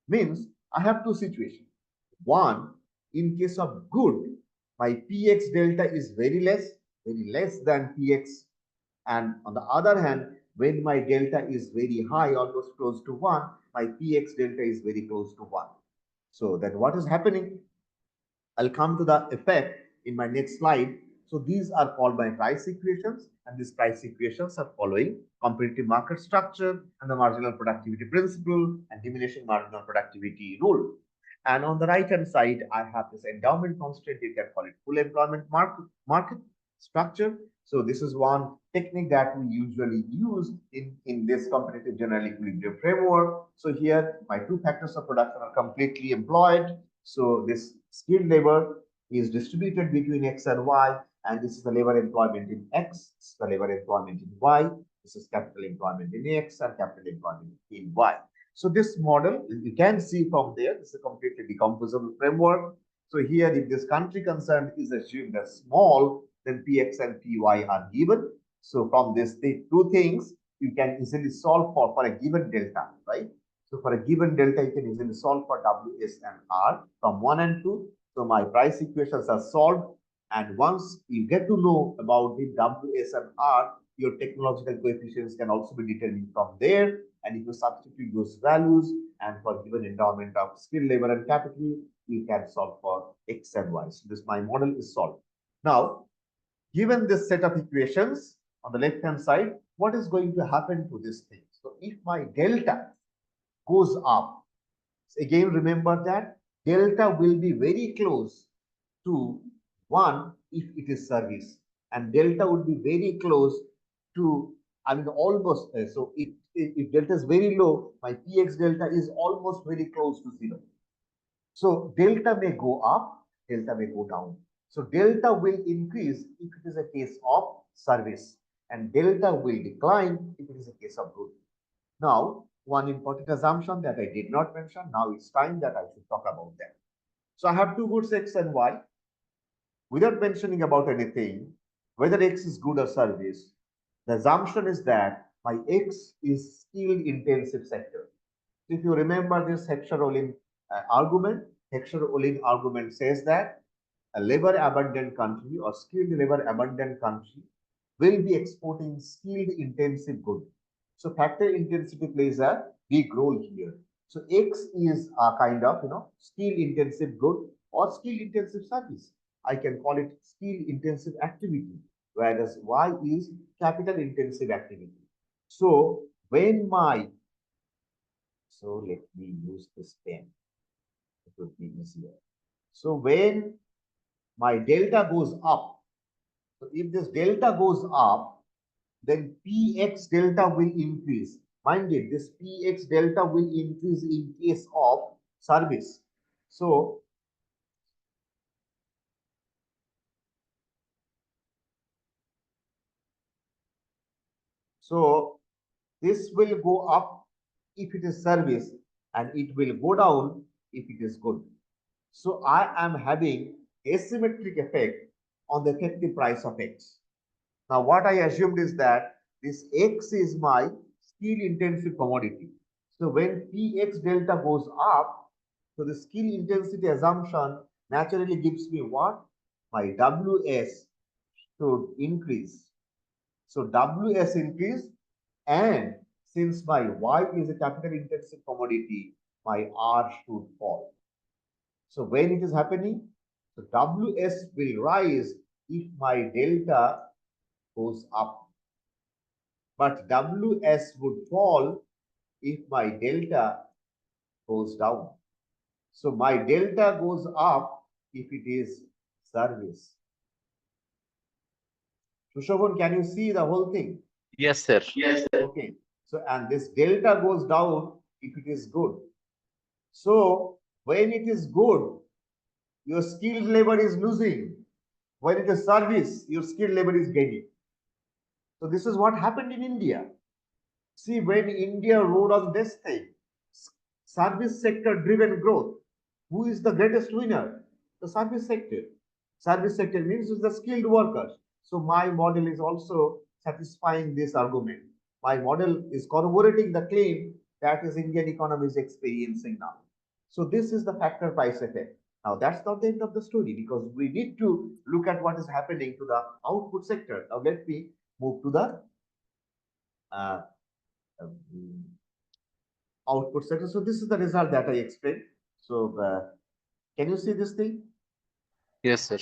Means I have two situations. One, in case of good, my Px delta is very less than Px. And on the other hand, when my delta is very high, almost close to 1, my Px delta is very close to 1. So then what is happening? I'll come to the effect in my next slide. So these are called my price equations, and these price equations are following competitive market structure and the marginal productivity principle and diminishing marginal productivity rule. And on the right hand side, I have this endowment constraint. You can call it full employment market structure. So this is one technique that we usually use in this competitive general equilibrium framework. So here my two factors of production are completely employed. So this skilled labor is distributed between X and Y, and this is the labor employment in X, this is the labor employment in Y, this is capital employment in X and capital employment in Y. So this model, you can see from there, this is a completely decomposable framework. So here, if this country concerned is assumed as small, then Px and Py are given. So from these two things, you can easily solve for a given delta, right? So for a given delta, you can easily solve for Ws and R from 1 and 2. So my price equations are solved. And once you get to know about the Ws and R, your technological coefficients can also be determined from there. And if you substitute those values and for given endowment of skilled labor and capital, you can solve for X and Y. So this my model is solved. Now, given this set of equations on the left hand side, what is going to happen to this thing? So if my delta goes up, again remember that delta will be very close to 1 if it is service, and delta would be very close to, I mean, almost, so if delta is very low, my Px delta is almost very close to 0. So delta may go up, delta may go down. So delta will increase if it is a case of service, and delta will decline if it is a case of good. Now, one important assumption that I did not mention, now it's time that I should talk about that. So I have two goods, X and Y. Without mentioning about anything, whether X is good or service, the assumption is that my X is skill-intensive sector. If you remember this Heckscher-Ohlin argument, Heckscher-Ohlin argument says that a labor-abundant country or skilled labor-abundant country will be exporting skilled-intensive goods. So factor intensity plays a big role here. So X is a kind of, skill-intensive good or skill-intensive service. I can call it skill-intensive activity, whereas Y is capital-intensive activity. So when so let me use this pen. It would be easier. So when my delta goes up, so if this delta goes up, then Px delta will increase. Mind it, this Px delta will increase in case of service. So this will go up if it is service, and it will go down if it is good. So I am having asymmetric effect on the effective price of X. Now what I assumed is that this X is my skill intensive commodity. So when Px delta goes up, so the skill intensity assumption naturally gives me what? My Ws should increase. So Ws increase, and since my Y is a capital intensive commodity, my R should fall. So when it is happening, so Ws will rise if my delta goes up, but Ws would fall if my delta goes down. So my delta goes up if it is service. Sushobhan, can you see the whole thing? Yes, sir. Yes, sir. Okay. So, and this delta goes down if it is good. So when it is good, your skilled labor is losing. When it is service, your skilled labor is gaining. So this is what happened in India. See, when India rode on this thing, service sector driven growth, Who is the greatest winner? The service sector. Service sector means it's the skilled workers. So my model is also satisfying this argument. My model is corroborating the claim that is Indian economy is experiencing now. So this is the factor price effect. Now that's not the end of the story, because we need to look at what is happening to the output sector. Now let me move to the uh, um, output sector. So this is the result that I explained. So can you see this thing? Yes, sir.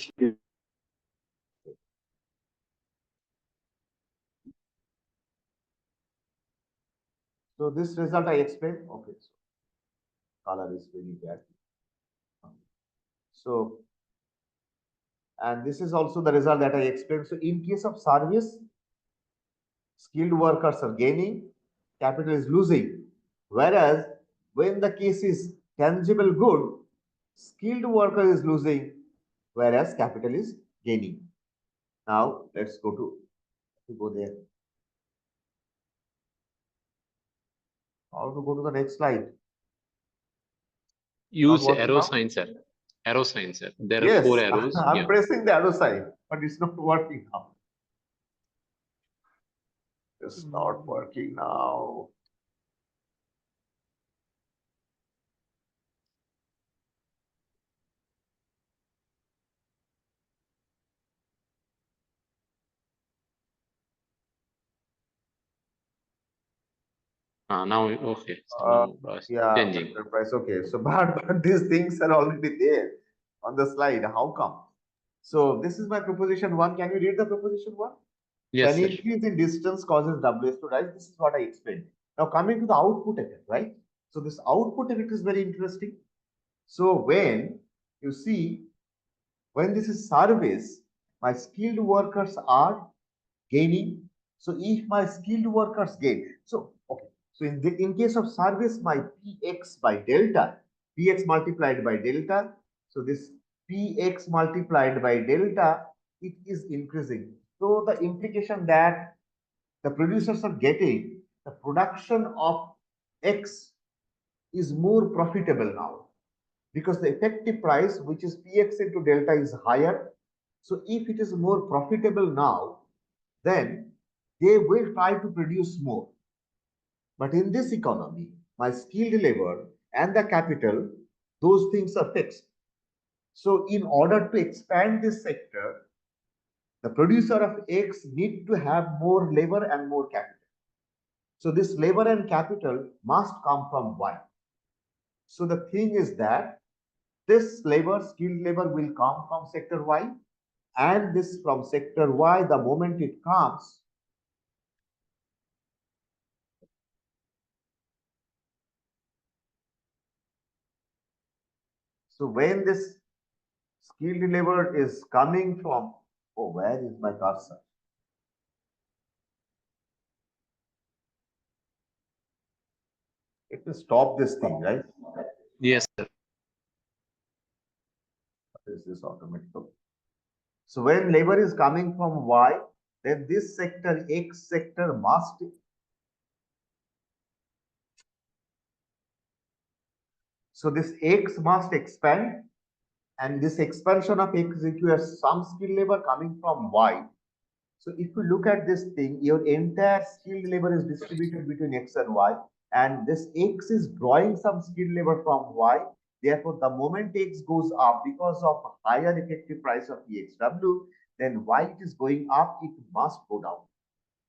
So this result I explained. Okay, so color is very bad. So, and this is also the result that I explained. So in case of service, skilled workers are gaining, capital is losing. Whereas when the case is tangible good, skilled worker is losing, whereas capital is gaining. Now let's go there. How to go to the next slide? Use working arrow now? sign, sir. Arrow sign, sir. There are Yes, 4 arrows. I'm Yeah. pressing the arrow sign, but it's not working now. It's not working now. Now, okay. So now Yeah, changing. factor price. Okay, so but these things are already there on the slide. How come? So this is my proposition one. Can you read the proposition one? Yes, An sir. increase in distance causes WS to rise. This is what I explained. Now coming to the output effect, right? So this output effect is very interesting. So when you see, when this is service, my skilled workers are gaining. So if my skilled workers gain, so okay. So in case of service, my px by delta, px multiplied by delta. So this px multiplied by delta, it is increasing. So the implication that the producers are getting, the production of X is more profitable now, because the effective price, which is Px into delta, is higher. So if it is more profitable now, then they will try to produce more. But in this economy, my skilled labor and the capital, those things are fixed. So in order to expand this sector, the producer of X need to have more labor and more capital. So this labor and capital must come from Y. So the thing is that this labor, skilled labor, will come from sector Y, and this from sector Y, the moment it comes, so when this skilled labor is coming from, oh, where is my cursor? It will stop this thing, right? Yes, sir. What is this automatic? So when labor is coming from Y, then this sector, X sector, must. So this X must expand, and this expansion of X requires some skilled labor coming from Y. So if you look at this thing, your entire skilled labor is distributed between X and Y, and this X is drawing some skilled labor from Y. Therefore, the moment X goes up because of higher effective price of EXW, then while it is going up, it must go down.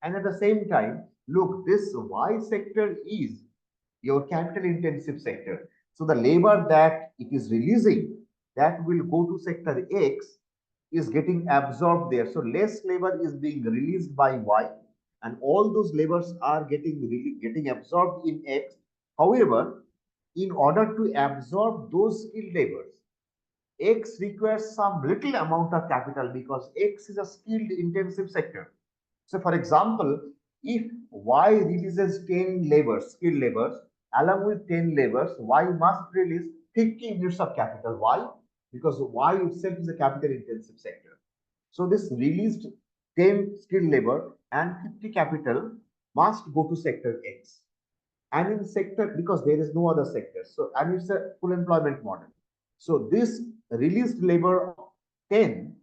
And at the same time, look, this Y sector is your capital intensive sector. So the labor that it is releasing, that will go to sector X, is getting absorbed there. So less labor is being released by Y, and all those labors are getting absorbed in X. However, in order to absorb those skilled labors, X requires some little amount of capital, because X is a skilled intensive sector. So for example, if Y releases 10 labors, skilled labors, along with 10 labors, Y must release 50 units of capital. Why? Because Y itself is a capital intensive sector. So this released 10 skilled labor and 50 capital must go to sector X. And in sector, because there is no other sector. So, and it's a full employment model. So this released labor 10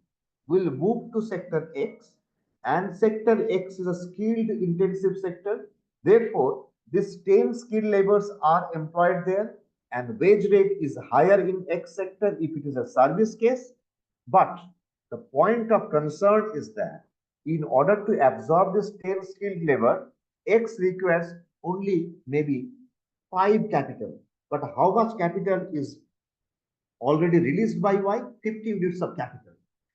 will move to sector X, and sector X is a skilled intensive sector. Therefore, these 10 skilled laborers are employed there, and wage rate is higher in X sector if it is a service case. But the point of concern is that in order to absorb this 10 skilled labor, X requires only maybe 5 capital. But how much capital is already released by Y? 50 units of capital.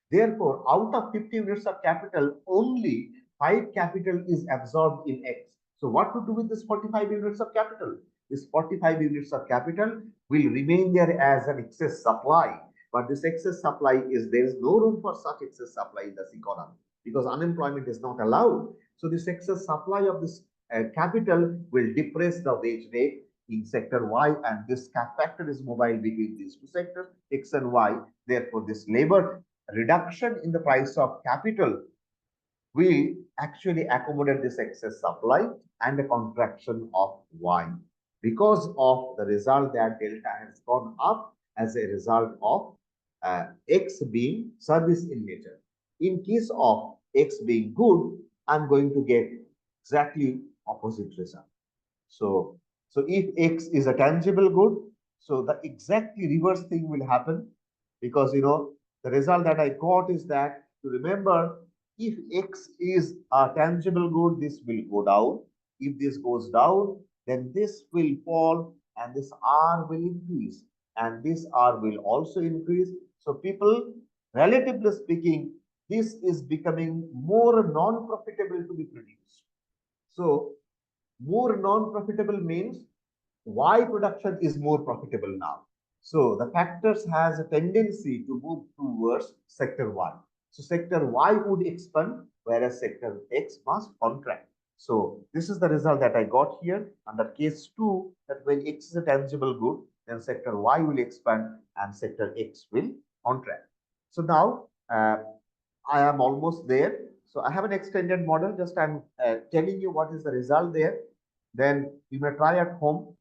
Therefore, out of 50 units of capital, only 5 capital is absorbed in X. So what to do with this 45 units of capital? This 45 units of capital will remain there as an excess supply. But this excess supply is, there is no room for such excess supply in this economy because unemployment is not allowed. So this excess supply of this capital will depress the wage rate in sector Y, and this factor is mobile between these two sectors, X and Y. Therefore, this labor reduction in the price of capital will actually accommodate this excess supply and a contraction of Y because of the result that delta has gone up as a result of X being service in nature. In case of X being good, I'm going to get exactly opposite result. So if X is a tangible good, so the exactly reverse thing will happen because the result that I got is that, to remember, if X is a tangible good, this will go down. If this goes down, then this will fall and this R will increase and this R will also increase. So people, relatively speaking, this is becoming more non-profitable to be produced. So more non-profitable means Y production is more profitable now. So the factors has a tendency to move towards sector Y. So sector Y would expand, whereas sector X must contract. So this is the result that I got here under case 2, that when X is a tangible good, then sector Y will expand and sector X will contract. So now I am almost there. So I have an extended model, just I'm telling you what is the result there. Then you may try at home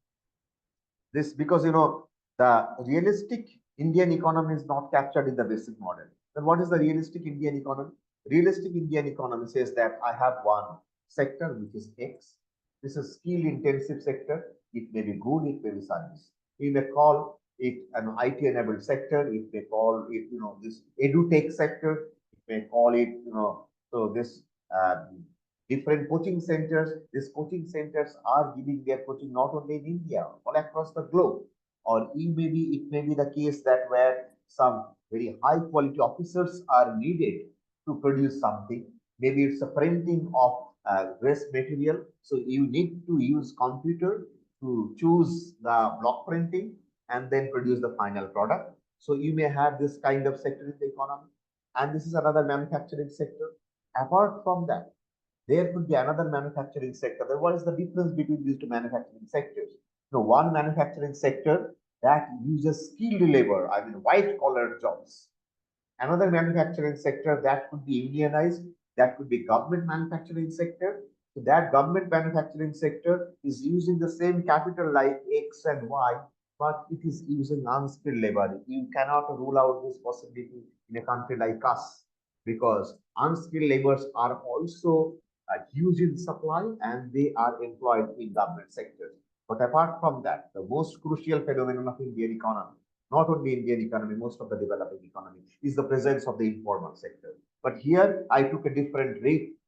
this, because the realistic Indian economy is not captured in the basic model. Then what is the realistic Indian economy? Realistic Indian economy says that I have one sector which is X. This is skill intensive sector. It may be good, it may be service. We may call it an IT enabled sector. It may call it this edutech sector. It may call it so this different coaching centers. These coaching centers are giving their coaching not only in India, all across the globe. Or it may be the case that where some very high quality officers are needed to produce something. Maybe it's a printing of waste material. So you need to use computer to choose the block printing and then produce the final product. So you may have this kind of sector in the economy. And this is another manufacturing sector. Apart from that, there could be another manufacturing sector. Then what is the difference between these two manufacturing sectors? One manufacturing sector that uses skilled labor, I mean white collar jobs. Another manufacturing sector that could be unionized, that could be government manufacturing sector. So that government manufacturing sector is using the same capital like X and Y, but it is using unskilled labor. You cannot rule out this possibility in a country like us because unskilled laborers are also huge in supply and they are employed in government sectors. But apart from that, the most crucial phenomenon of Indian economy, not only Indian economy, most of the developing economy, is the presence of the informal sector. But here I took a different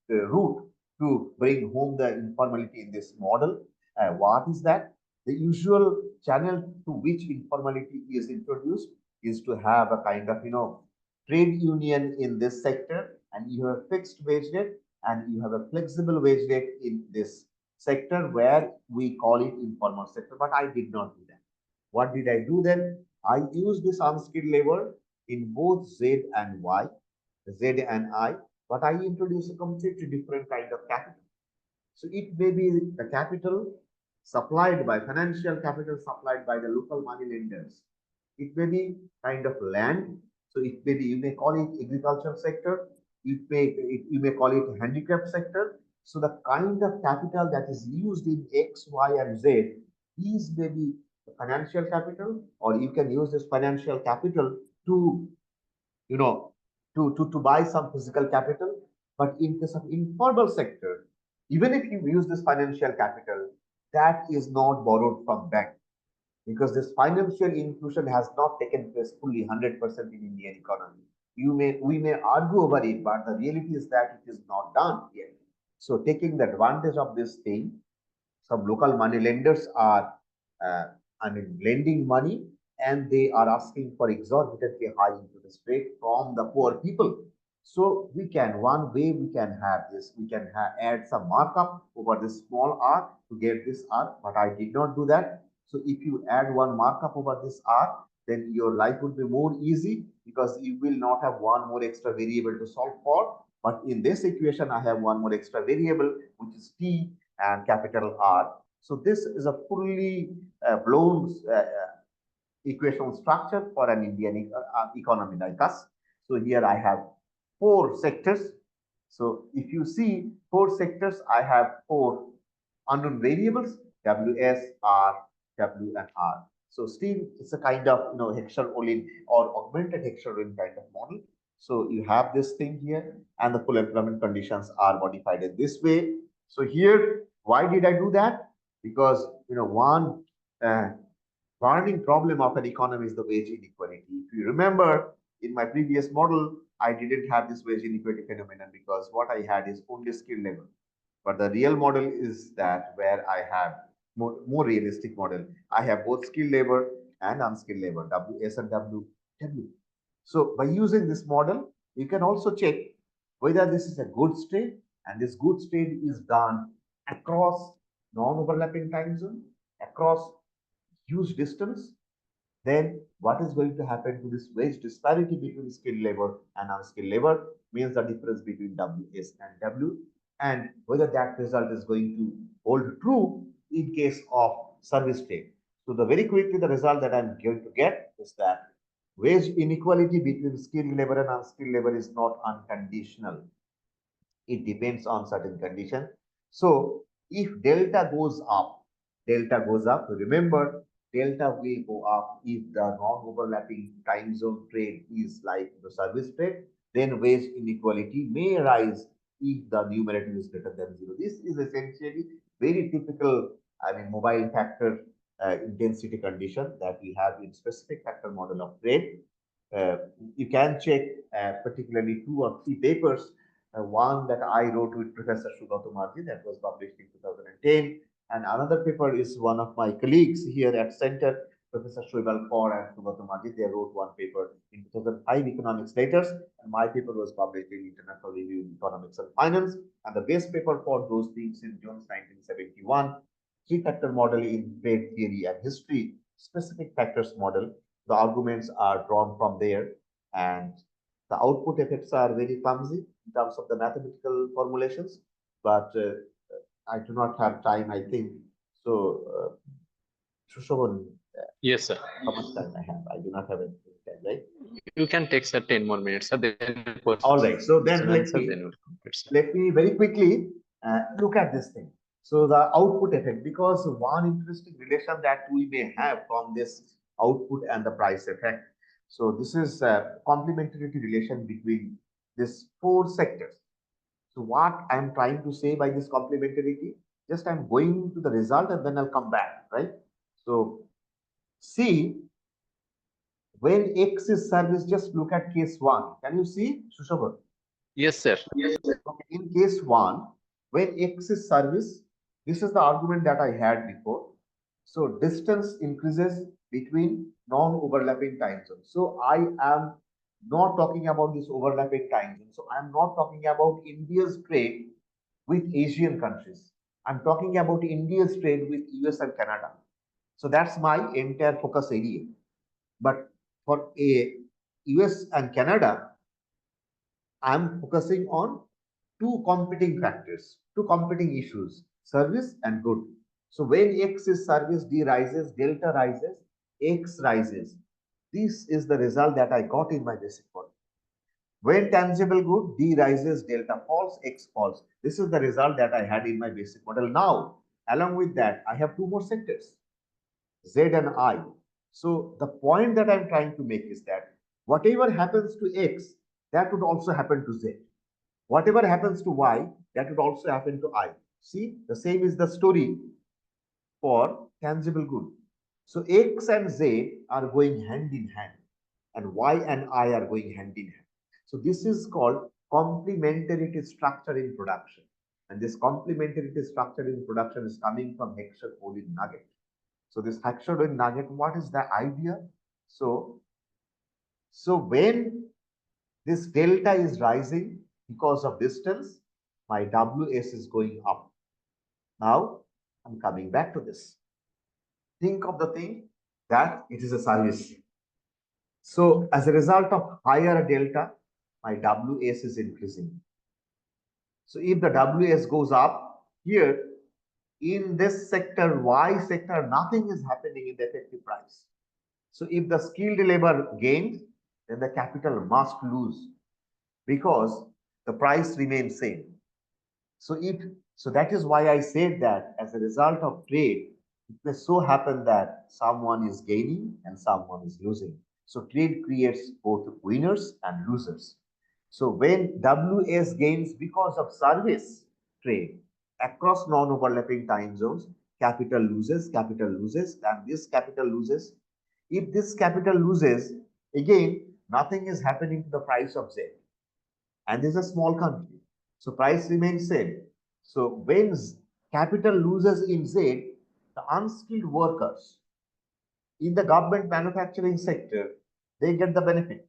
route to bring home the informality in this model. What is that? The usual channel to which informality is introduced is to have a kind of trade union in this sector, and you have fixed wage rate and you have a flexible wage rate in this sector where we call it informal sector. But I did not do that. What did I do then? I used this unskilled labor in both Z and Y, Z and I, but I introduced a completely different kind of capital. So it may be the capital supplied by financial capital supplied by the local money lenders. It may be kind of land. So it may be, you may call it agriculture sector. You may call it handicraft sector. So the kind of capital that is used in X, Y, and Z, these may be financial capital, or you can use this financial capital to, you know, to buy some physical capital. But in case of informal sector, even if you use this financial capital, that is not borrowed from bank, because this financial inclusion has not taken place fully 100% in Indian economy. We may argue over it, but the reality is that it is not done yet. So taking the advantage of this thing, some local money lenders are, uh, lending money, and they are asking for exorbitantly high interest rate from the poor people. So we can, one way we can have this, we can add some markup over this small r to get this r, but I did not do that. So if you add one markup over this r, then your life would be more easy, because you will not have one more extra variable to solve for. But in this equation, I have one more extra variable, which is t and capital R. So this is a fully blown equation structure for an Indian economy like us. So here I have 4 sectors. So if you see 4 sectors, I have 4 unknown variables, W, S, R, W, and R. So still it's a kind of, Hexagon or augmented Hexagon kind of model. So you have this thing here, and the full employment conditions are modified in this way. So here, why did I do that? Because one burning problem of an economy is the wage inequality. If you remember, in my previous model, I didn't have this wage inequality phenomenon, because what I had is only skill level. But the real model is that where I have more realistic model. I have both skilled labor and unskilled labor, WS and WW. So by using this model, you can also check whether this is a goods trade, and this goods trade is done across non-overlapping time zone, across huge distance. Then what is going to happen to this wage disparity between skilled labor and unskilled labor, means the difference between WS and W, and whether that result is going to hold true in case of service trade. So the very quickly, the result that I'm going to get is that wage inequality between skilled labor and unskilled labor is not unconditional. It depends on certain condition. So if delta goes up, remember, delta will go up if the non-overlapping time zone trade is like the service trade. Then wage inequality may rise if the numerator is greater than 0. This is essentially very typical, mobile factor intensity condition that we have in specific factor model of trade. You can check particularly 2 or 3 papers. One that I wrote with Professor Sugata Marji, that was published in 2010. And another paper is one of my colleagues here at Center, Professor Shoibal Kaur and Sugata Marji. They wrote one paper in 2005, Economics Letters, and my paper was published in International Review in Economics and Finance. And the base paper for those things in Jones 1971, 3-factor model in trade theory and history, specific factors model. The arguments are drawn from there, and the output effects are very clumsy in terms of the mathematical formulations, but I do not have time, I think. So, Shushovan, Yes, sir. how much time I have? I do not have any time, right? You can take, sir, 10 more minutes, sir. Then All right. So then let let me very quickly look at this thing. So the output effect, because one interesting relation that we may have from this output and the price effect. So this is a complementarity relation between these 4 sectors. So what I'm trying to say by this complementarity, just I'm going to the result and then I'll come back, right? So see, when X is service, just look at case 1. Can you see, Sushobha? Yes, sir. Okay, in case 1, when X is service, this is the argument that I had before. So distance increases between non-overlapping time zones. So I am not talking about this overlapping time zone. So I'm not talking about India's trade with Asian countries. I'm talking about India's trade with US and Canada. So that's my entire focus area. But for a US and Canada, I'm focusing on 2 competing factors, 2 competing issues, service and good. So when X is service, D rises, delta rises, X rises. This is the result that I got in my basic model. When tangible good, D rises, delta falls, X falls. This is the result that I had in my basic model. Now, along with that, I have 2 more sectors. Z and I. So the point that I'm trying to make is that whatever happens to X, that would also happen to Z. Whatever happens to Y, that would also happen to I. See, the same is the story for tangible good. So X and Z are going hand in hand, and Y and I are going hand in hand. So this is called complementarity structure in production. And this complementarity structure in production is coming from hexagonal nugget. So this hexagonal nugget, what is the idea? So when this delta is rising because of distance, my WS is going up. Now, I'm coming back to this. Think of the thing that it is a service. So as a result of higher delta, my WS is increasing. So if the WS goes up here, in this sector, Y sector, nothing is happening in the effective price. So if the skilled labor gains, then the capital must lose because the price remains same. So that is why I said that as a result of trade, it may so happen that someone is gaining and someone is losing. So trade creates both winners and losers. So when WS gains because of service trade across non-overlapping time zones, capital loses, and this capital loses. If this capital loses, again, nothing is happening to the price of Z. And this is a small country. So price remains same. So when capital loses in Z, the unskilled workers in the government manufacturing sector, they get the benefit.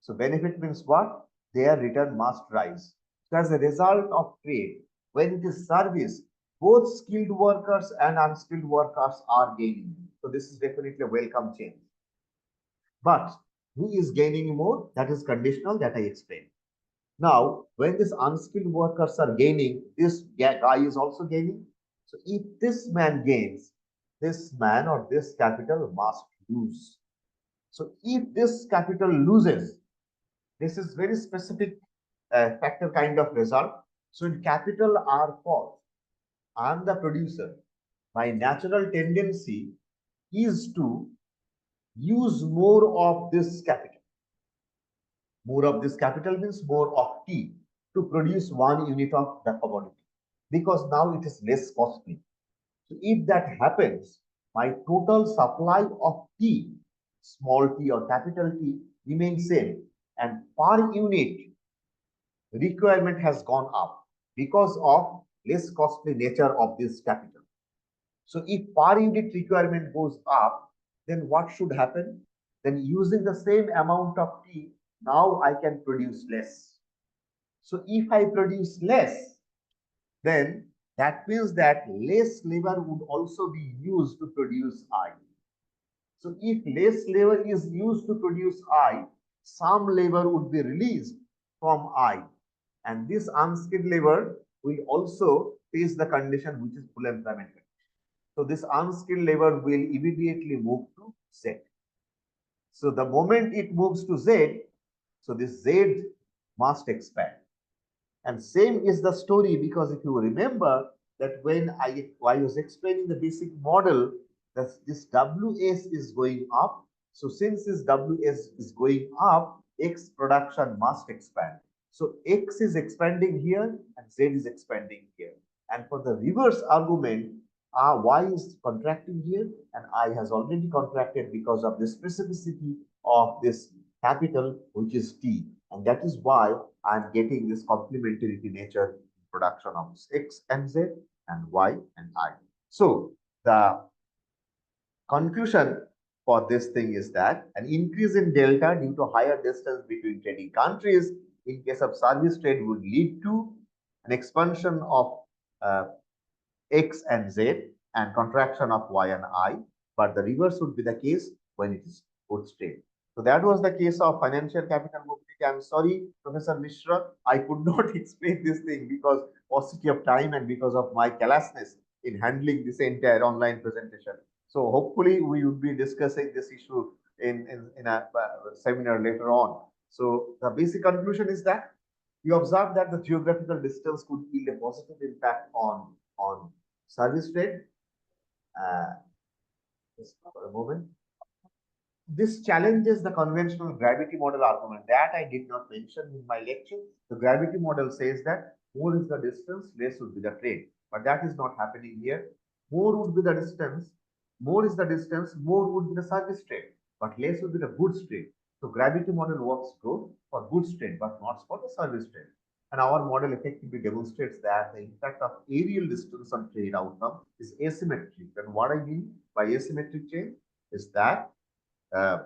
So benefit means what? Their return must rise. So as a result of trade, when it is service, both skilled workers and unskilled workers are gaining. So this is definitely a welcome change. But who is gaining more? That is conditional that I explained. Now, when these unskilled workers are gaining, this guy is also gaining. So if this man gains, this man or this capital must lose. So if this capital loses, this is very specific factor kind of result. So in capital are cost, I am the producer. My natural tendency is to use more of this capital. More of this capital means more of T to produce 1 unit of the commodity because now it is less costly. So if that happens, my total supply of T, small t or capital T, remains same and per unit requirement has gone up because of less costly nature of this capital. So if per unit requirement goes up, then what should happen? Then using the same amount of T, now I can produce less. So if I produce less, then that means that less labor would also be used to produce I. So if less labor is used to produce I, some labor would be released from I. And this unskilled labor will also face the condition which is full employment. So this unskilled labor will immediately move to Z. So the moment it moves to Z, so this Z must expand. And same is the story because if you remember that when I was explaining the basic model, that this WS is going up. So since this WS is going up, X production must expand. So X is expanding here and Z is expanding here. And for the reverse argument, Y is contracting here and I has already contracted because of the specificity of this capital, which is T. And that is why I'm getting this complementarity nature in production of X and Z and Y and I. So the conclusion for this thing is that an increase in delta due to higher distance between trading countries in case of service trade would lead to an expansion of X and Z and contraction of Y and I, but the reverse would be the case when it is goods trade. So that was the case of financial capital mobility. I'm sorry, Professor Mishra, I could not explain this thing because paucity of time and because of my carelessness in handling this entire online presentation. So hopefully we would be discussing this issue in a seminar later on. So the basic conclusion is that we observe that the geographical distance could yield a positive impact on service trade. Just for a moment. This challenges the conventional gravity model argument that I did not mention in my lecture. The gravity model says that more is the distance, less would be the trade. But that is not happening here. More would be the distance, more is the distance, more would be the service trade, but less would be the goods trade. So gravity model works good for goods trade, but not for the service trade. And our model effectively demonstrates that the impact of aerial distance on trade outcome is asymmetric. And what I mean by asymmetric change is that uh,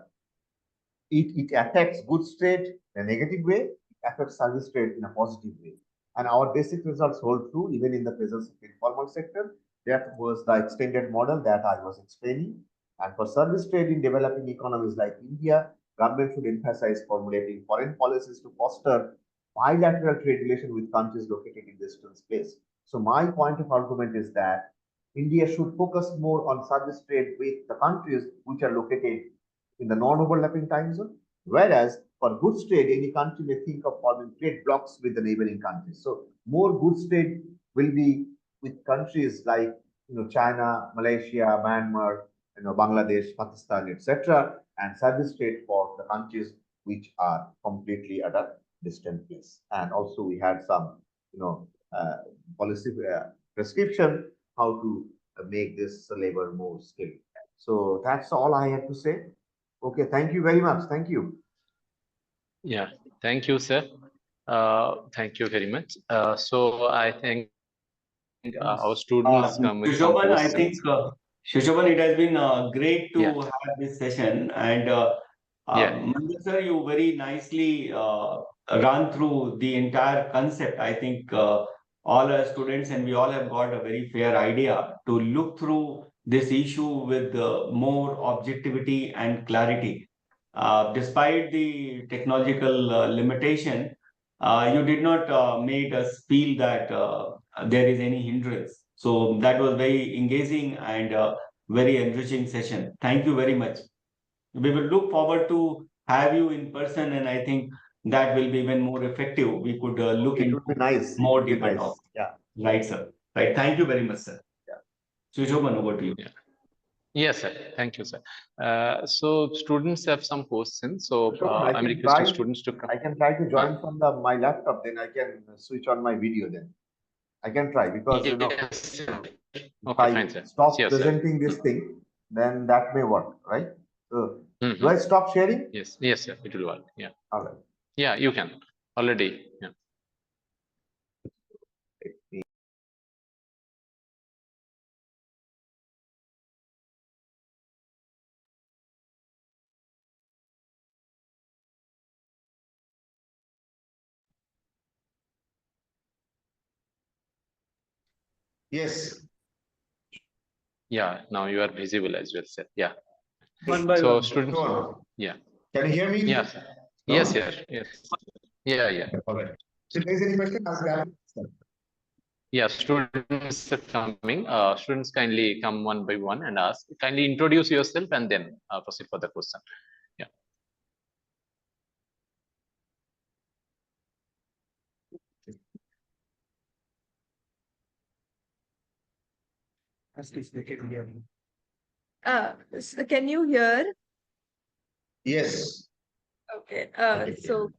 it affects goods trade in a negative way, it affects service trade in a positive way. And our basic results hold true even in the presence of informal sector. That was the extended model that I was explaining. And for service trade in developing economies like India, government should emphasize formulating foreign policies to foster bilateral trade relation with countries located in distant space. So my point of argument is that India should focus more on service trade with the countries which are located in the non-overlapping time zone. Whereas for goods trade, any country may think of forming trade blocks with the neighboring countries. So more goods trade will be with countries like China, Malaysia, Myanmar, Bangladesh, Pakistan, etc., and service trade for the countries which are completely at a distant place. And also we had some policy prescription how to make this labor more skilled. So that's all I have to say. Okay, thank you very much. Thank you. Yeah, thank you, sir. Thank you very much. So I think our students come with some Shushoban, I think, questions. Shushoban, it has been great to Yeah. have this session. And Yeah. Mandal sir, you very nicely run through the entire concept. I think all our students and we all have got a very fair idea to look through this issue with more objectivity and clarity. Despite the technological limitation, you did not make us feel that there is any hindrance. So that was very engaging and very enriching session. Thank you very much. We will look forward to have you in person, and I think that will be even more effective. We could look It into would be nice. more It would be deeper nice. talk. Yeah. Right, sir. Right. Thank you very much, sir. Yeah. Shushoban, over to you. Yeah. Yes, sir. Thank you, sir. So students have some questions. So Sure, I'm requesting students to come. I can try to join from my laptop. Then I can switch on my video. Then I can try because Yes, sir. if Okay, I fine, sir. stop Yes, sir. presenting this thing, then that may work, right? So Mhm. do I stop sharing? Yes, yes, sir. It will work. Yeah. All right. Yeah, you can already. Yeah. Yes. Yeah, now you are visible as well, sir. Yeah. One by So one. students, Sure. yeah. Can you hear me? Yes, sir. No? Yes, yes, yes. Yeah, yeah. All right. So if there is any question, ask that. Yeah, students are coming. Students kindly come one by one and ask. Kindly introduce yourself and then proceed for the question. Yeah. So can you hear? Yes. Okay. Okay. So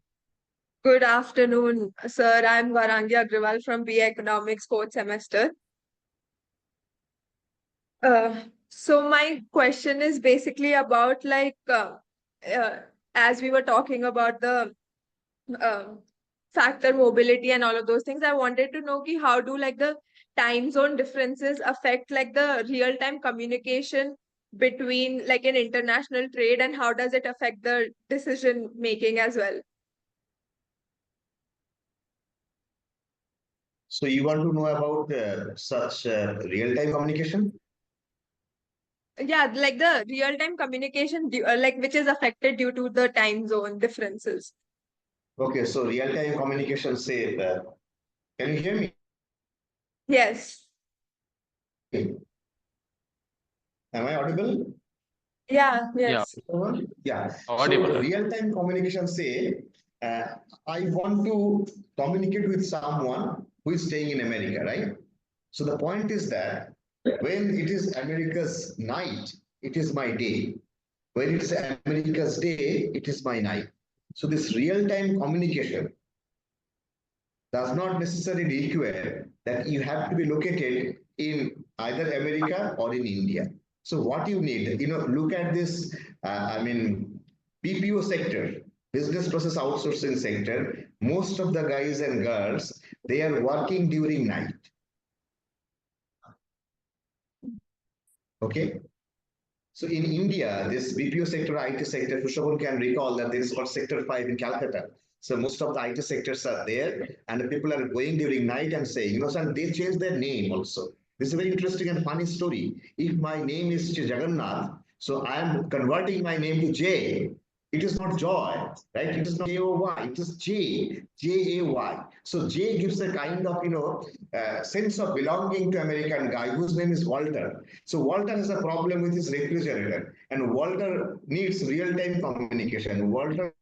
good afternoon, sir. I'm Varangi Agrawal from BA Economics, fourth semester. So my question is basically about as we were talking about the factor mobility and all of those things, I wanted to know how do the time zone differences affect the real-time communication between an international trade, and how does it affect the decision making as well? So you want to know about such real-time communication? Yeah, like the real-time communication, which is affected due to the time zone differences. Okay, so real-time communication, say, can you hear me? Yes. Am I audible? Yeah, yes. Yeah. Audible. So real-time communication, say, I want to communicate with someone who is staying in America, right? So the point is that when it is America's night it is my day. When it's America's day, it is my night. So this real-time communication does not necessarily require that you have to be located in either America or in India. So what you need, look at this, BPO sector, business process outsourcing sector, most of the guys and girls, they are working during night. Okay. So in India, this BPO sector, IT sector, Kushavan can recall that there is called Sector 5 in Calcutta. So most of the IT sectors are there, and the people are going during night and saying, son, they changed their name also. This is a very interesting and funny story. If my name is Jagannath, so I am converting my name to J. It is not joy, right? It is not J-O-Y, it is J, J-A-Y. So J gives a kind of, sense of belonging to American guy whose name is Walter. So Walter has a problem with his refrigerator, and Walter needs real-time communication. Walter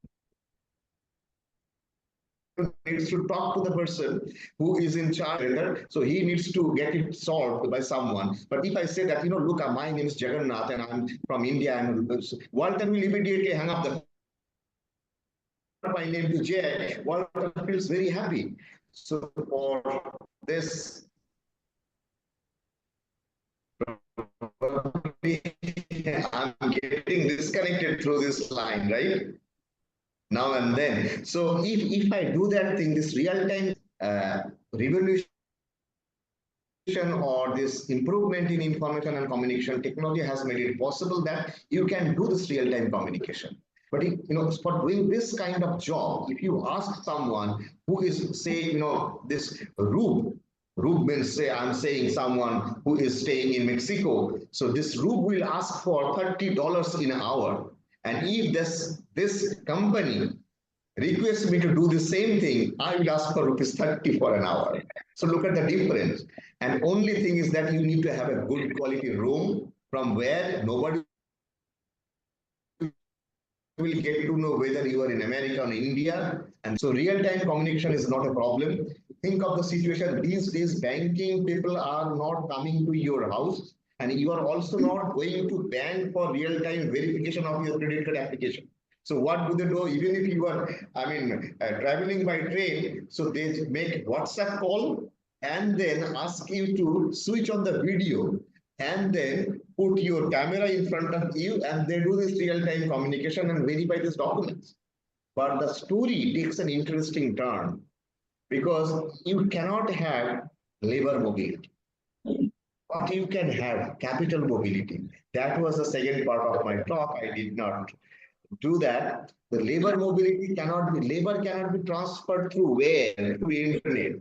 needs to talk to the person who is in charge, so he needs to get it solved by someone. But if I say that, look, my name is Jagannath and I'm from India, and Walter will immediately hang up the my name to Jay, Walter feels very happy. So for this, I'm getting disconnected through this line, right? Now and then. So if I do that thing, this real-time revolution or this improvement in information and communication technology has made it possible that you can do this real-time communication. But for doing this kind of job, if you ask someone who is, say, this Rube means, say, I'm saying someone who is staying in Mexico. So this Rube will ask for $30 in an hour. And if this company requests me to do the same thing, I will ask for ₹30 for an hour. So look at the difference. And only thing is that you need to have a good quality room from where nobody will get to know whether you are in America or India. And so real-time communication is not a problem. Think of the situation. These days, banking people are not coming to your house, and you are also not going to bank for real-time verification of your credit card application. So what do they do? Even if you are, traveling by train, so they make WhatsApp call and then ask you to switch on the video and then put your camera in front of you, and they do this real-time communication and verify these documents. But the story takes an interesting turn because you cannot have labor mobility, but you can have capital mobility. That was the second part of my talk. I did not do that. The labor mobility cannot be transferred through where? Through internet.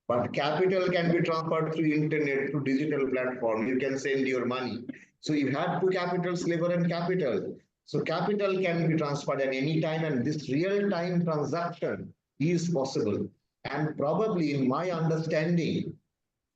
But capital can be transferred through internet, through digital platform. You can send your money. So you have two capitals, labor and capital. So capital can be transferred at any time, and this real-time transaction is possible. And probably, in my understanding,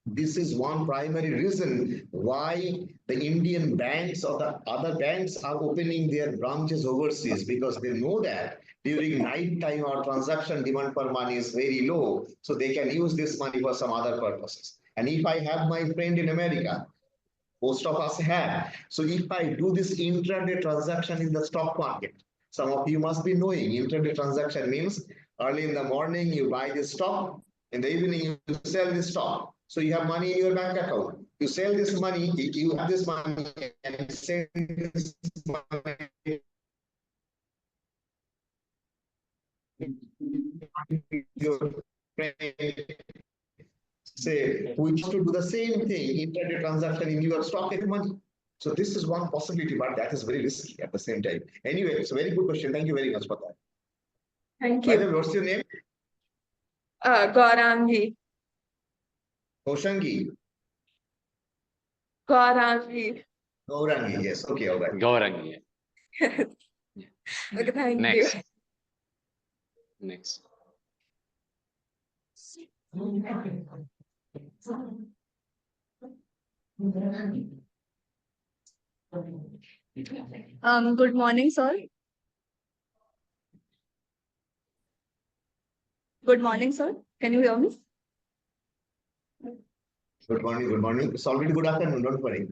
this is one primary reason why the Indian banks or the other banks are opening their branches overseas, because they know that during night time our transaction demand for money is very low, so they can use this money for some other purposes. And if I have my friend in America, most of us have, so if I do this intraday transaction in the stock market, some of you must be knowing intraday transaction means early in the morning you buy the stock, in the evening you sell the stock. So you have money in your bank account. You sell this money, you have this money, and send this money your friend, say, who wants to do the same thing, intraday transaction in your stock and money. So this is one possibility, but that is very risky at the same time. Anyway, it's a very good question. Thank you very much for that. Thank By the you. way, what's your name? Gaurangi. Koshangi. Gaurangi. Gaurangi, yes. Okay, all right. Gaurangi. Okay, thank Next. you. Next. Good morning, sir. Good morning, sir. Can you hear me? Good morning, good morning. It's already good afternoon, don't worry.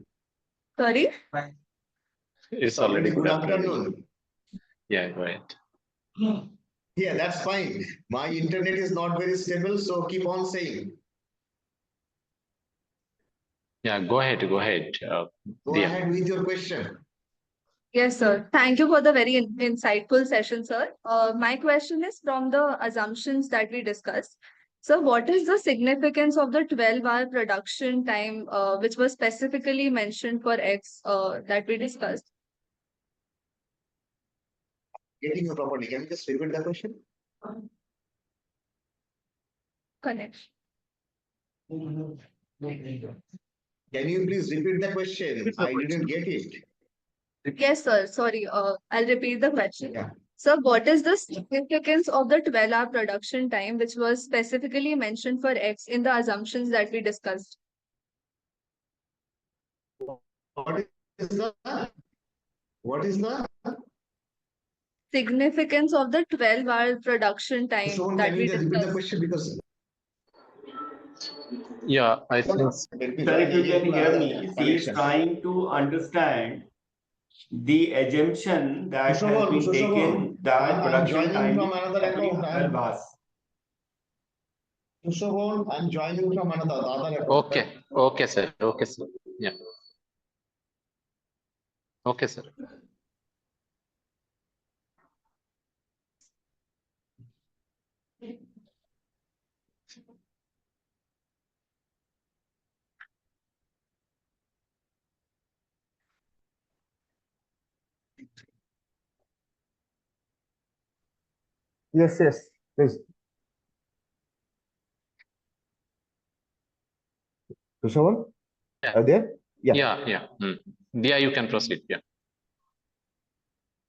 Sorry? It's already Good afternoon. Yeah, go ahead. Yeah, that's fine. My internet is not very stable, so keep on saying. Yeah, go ahead. Go ahead. Go Dia. ahead with your question. Yes, sir. Thank you for the very insightful session, sir. My question is from the assumptions that we discussed. So, what is the significance of the 12-hour production time, which was specifically mentioned for X that we discussed? Getting you properly. Can you just repeat the question? Connection. Can you please repeat the question? I didn't get it. Yes, sir. Sorry. I'll repeat the question. Yeah. So, what is the significance of the 12-hour production time, which was specifically mentioned for X in the assumptions that we discussed? What is the Significance of the 12-hour production time so that can we you just repeat the discussed. question because Yeah, I think. let me Sir, if you join can hear me, he is connection. trying to understand the assumption that has been taken that I'm production joining time from is another exactly account. 12 hours. I'm joining from another account. Okay. Okay, sir. Okay, sir. Yeah. Okay, sir. Yes, yes, please. Kushavan, Yeah. are you there? Yeah. Yeah. Dia, you can proceed. Yeah.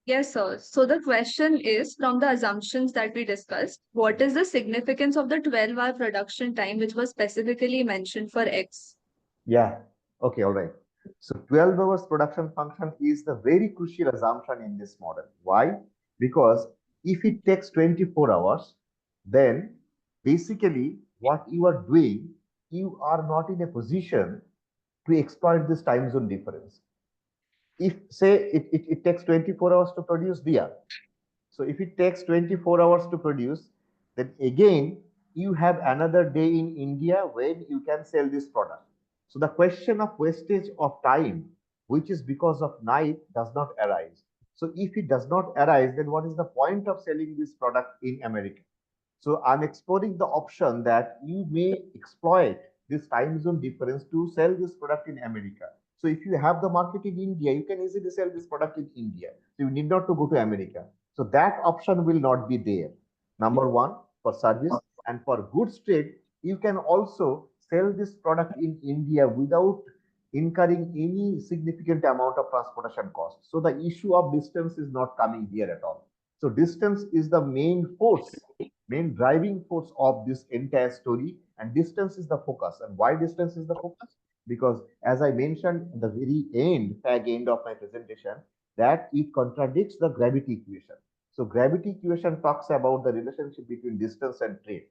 Yes, sir. So the question is from the assumptions that we discussed, what is the significance of the 12-hour production time, which was specifically mentioned for X? Yeah. Okay, all right. So 12 hours production function is the very crucial assumption in this model. Why? Because if it takes 24 hours, then basically what you are doing, you are not in a position to exploit this time zone difference. If say it takes 24 hours to produce Dia, so if it takes 24 hours to produce, then again, you have another day in India when you can sell this product. So the question of wastage of time, which is because of night, does not arise. So if it does not arise, then what is the point of selling this product in America? So I'm exploring the option that you may exploit this time zone difference to sell this product in America. So if you have the market in India, you can easily sell this product in India. So you need not to go to America. So that option will not be there. Number one, for service, and for goods trade, you can also sell this product in India without incurring any significant amount of transportation cost. So the issue of distance is not coming here at all. So distance is the main force, main driving force of this entire story, and distance is the focus. And why distance is the focus? Because as I mentioned at the very end, fag end of my presentation, that it contradicts the gravity equation. So gravity equation talks about the relationship between distance and trade.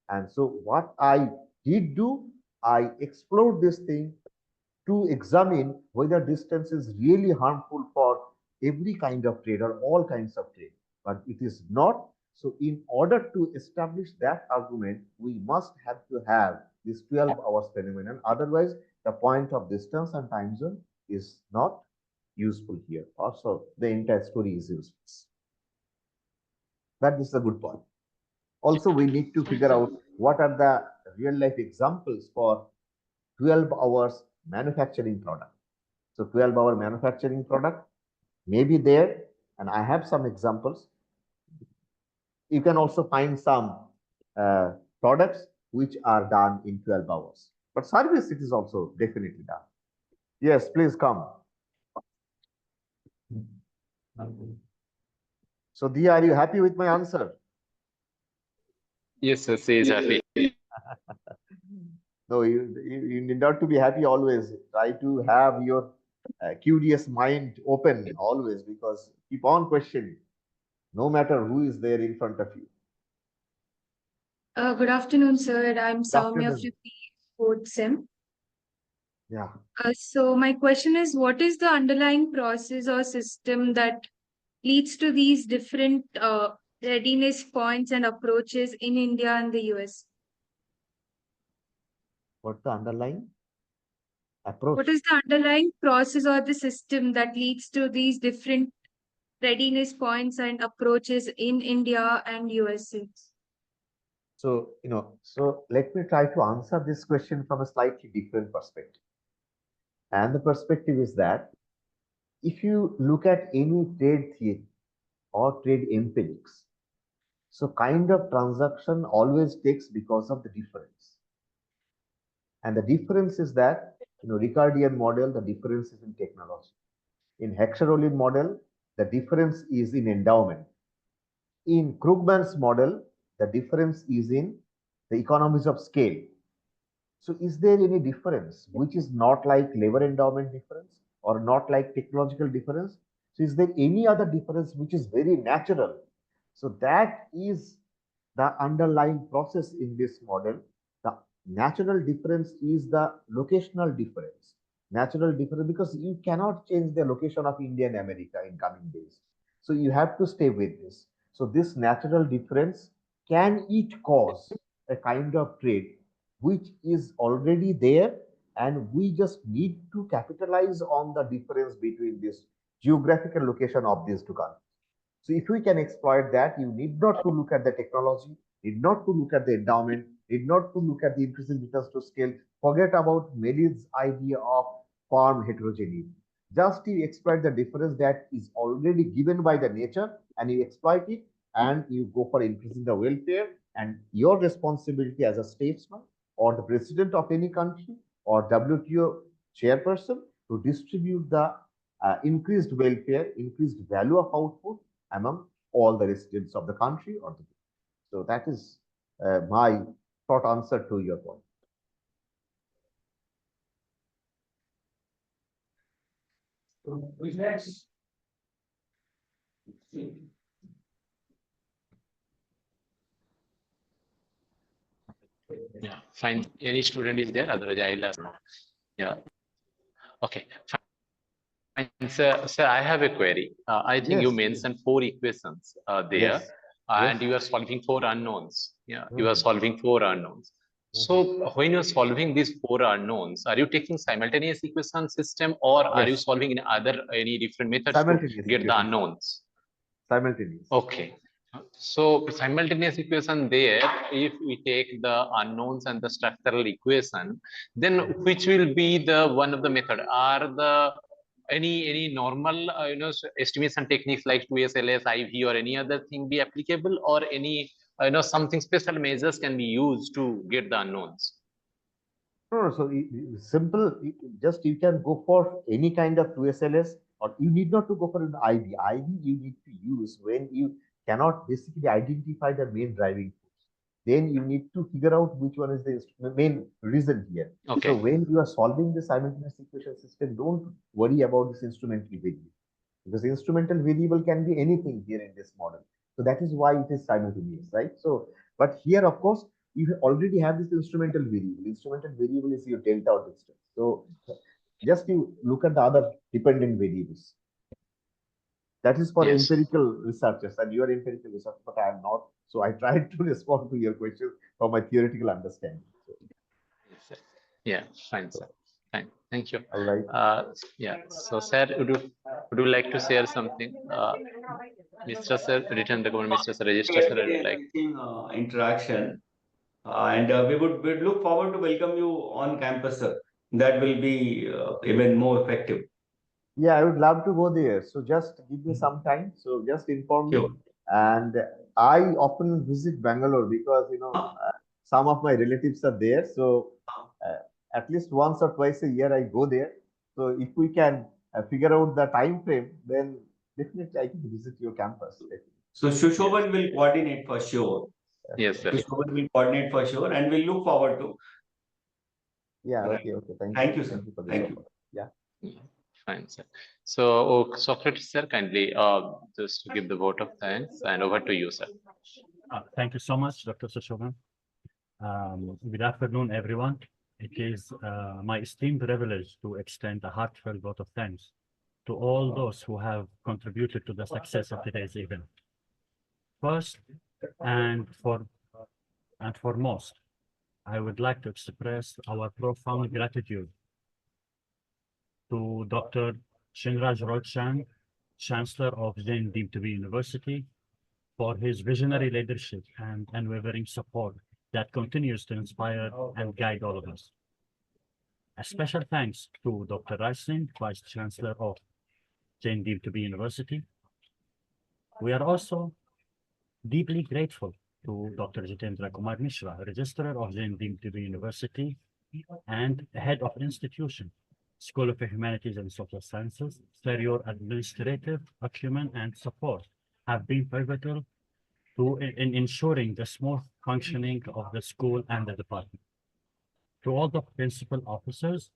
And so what I did do, I explored this thing to examine whether distance is really harmful for every kind of trade or all kinds of trade. But it is not. So in order to establish that argument, we must have to have this 12 hours phenomenon. Otherwise, the point of distance and time zone is not useful here. Also, the entire story is useless. That is a good point. Also, we need to figure out what are the real life examples for 12 hours manufacturing product. So 12-hour manufacturing product may be there, and I have some examples. You can also find some products which are done in 12 hours. But service, it is also definitely done. Yes, please come. So, Dia, are you happy with my answer? Yes, yes, exactly. No, you need not to be happy always. Try to have your curious mind open always, because keep on questioning, no matter who is there in front of you. Good afternoon, sir. I'm Good Soumya afternoon. from the fourth SIM. Yeah. So my question is, what is the underlying process or system that leads to these different readiness points and approaches in India and the US? What's the underlying approach? What is the underlying process or the system that leads to these different readiness points and approaches in India and USA? So, so let me try to answer this question from a slightly different perspective. And the perspective is that if you look at any trade theory or trade empirics, so kind of transaction always takes because of the difference. And the difference is that, Ricardian model, the difference is in technology. In Hexarolian model, the difference is in endowment. In Krugman's model, the difference is in the economies of scale. So is there any difference which is not like labor endowment difference or not like technological difference? So is there any other difference which is very natural? So that is the underlying process in this model. The natural difference is the locational difference. Natural difference because you cannot change the location of India and America in coming days. So you have to stay with this. So this natural difference can each cause a kind of trade which is already there, and we just need to capitalize on the difference between this geographical location of these two countries. So if we can exploit that, you need not to look at the technology, need not to look at the endowment, need not to look at the increasing returns to scale. Forget about Melly's idea of farm heterogeneity. Just you exploit the difference that is already given by the nature, and you exploit it, and you go for increasing the welfare. And your responsibility as a statesman or the president of any country or WTO chairperson to distribute the increased welfare, increased value of output among all the residents of the country or the. So that is my short answer to your point. Next. Yeah, fine. Any student is there? Otherwise, I'll ask. Yeah. Okay. Fine. Sir, I have a query. I think you Yes. mentioned 4 equations there, Yes. and Yes. you are solving 4 unknowns. Yeah, you are Mhm. solving 4 unknowns. So when you're solving these 4 unknowns, are you taking simultaneous equation system, or are you Yes. solving in any different methods to Simultaneous get the equation. unknowns? Simultaneous. Okay. So simultaneous equation there, if we take the unknowns and the structural equation, then which will be the one of the method? Are the any normal estimation techniques like 2SLS, IV, or any other thing be applicable, or any something special measures can be used to get the unknowns? No, so simple. Just you can go for any kind of 2SLS, or you need not to go for an IV. IV you need to use when you cannot basically identify the main driving force. Then you need to figure out which one is the main reason here. Okay. So when you are solving the simultaneous equation system, don't worry about this instrumental variable, because instrumental variable can be anything here in this model. So that is why it is simultaneous, right? So, but here, of course, you already have this instrumental variable. Instrumental variable is your delta or distance. So just you look at the other dependent variables. That is for Yes. empirical researchers, and you are empirical researcher, but I am not. So I tried to respond to your question from my theoretical understanding. So, yeah, fine, sir. Fine. Thank you. all right. Yeah. So, sir, would you like to share something? Mr. Sir, written recommend Mr. Sir, register sir, I would like. Interaction, and we'd look forward to welcome you on campus, sir. That will be even more effective. Yeah, I would love to go there. So just give me some time. So just inform me. Sure. And I often visit Bangalore because some of my relatives are there. So at least once or twice a year I go there. So if we can figure out the time frame, then definitely I can visit your campus. So Shushovan will coordinate for sure. Yes, sir. Shushovan will coordinate for sure, and we'll look forward to. Yeah. Okay. Okay. Thank you. Thank you, sir. Thank you for this Thank you. offer. Yeah. Fine, sir. So, Socrates, sir, kindly just to give the vote of thanks, and over to you, sir. Thank you so much, Dr. Shushovan. Good afternoon, everyone. it is my esteemed privilege to extend a heartfelt vote of thanks to all those who have contributed to the success of today's event. First and foremost, I would like to express our profound gratitude to Dr. Shinraj Roshan, Chancellor of JAIN deemed to be University, for his visionary leadership and unwavering support that continues to inspire and guide all of us. A special thanks to Dr. Raj Singh, Vice Chancellor of JAIN deemed to be University. We are also deeply grateful to Dr. Jitendra Kumar Mishra, Registrar of JAIN deemed to be University and Head of Institution, School of Humanities and Social Sciences. Sir, your administrative acumen and support have been pivotal in ensuring the smooth functioning of the school and the department. To all the principal officers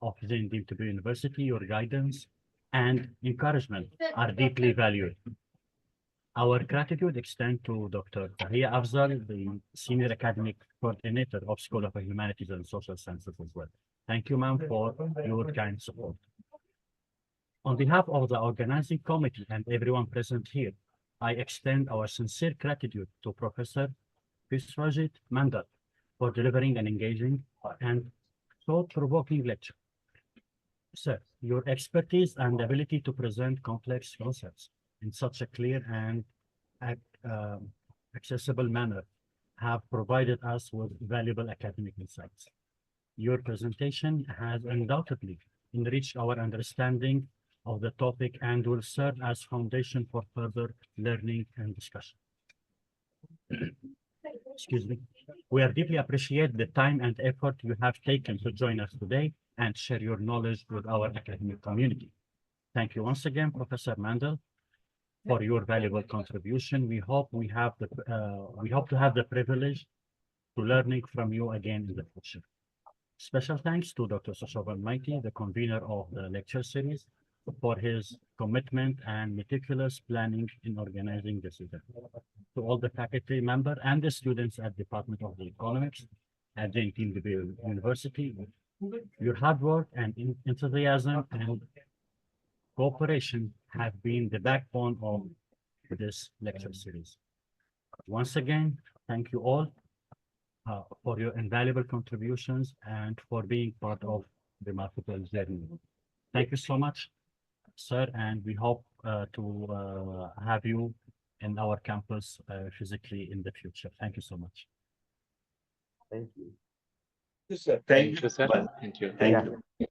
of JAIN deemed to be University, your guidance and encouragement are deeply valued. Our gratitude extends to Dr. Tahia Afzal, the Senior Academic Coordinator of School of Humanities and Social Sciences as well. Thank you, ma'am, for your kind support. On behalf of the organizing committee and everyone present here, I extend our sincere gratitude to Professor Biswajit Mandal for delivering an engaging and thought-provoking lecture. Sir, your expertise and ability to present complex concepts in such a clear and accessible manner have provided us with valuable academic insights. Your presentation has undoubtedly enriched our understanding of the topic and will serve as foundation for further learning and discussion. Excuse me. We are deeply appreciate the time and effort you have taken to join us today and share your knowledge with our academic community. Thank you once again, Professor Mandal, for your valuable contribution. We hope to have the privilege to learning from you again in the future. Special thanks to Dr. Sushovan Maiti, the convener of the lecture series, for his commitment and meticulous planning in organizing this event. To all the faculty members and the students at Department of Economics at JAIN deemed to be University, your hard work and enthusiasm and cooperation have been the backbone of this lecture series. Once again, thank you all for your invaluable contributions and for being part of the remarkable journey. Thank you so much, sir, and we hope to have you in our campus physically in the future. Thank you so much. Thank you. Thank Thank you, sir. you. Thank you. Thank Yeah. you.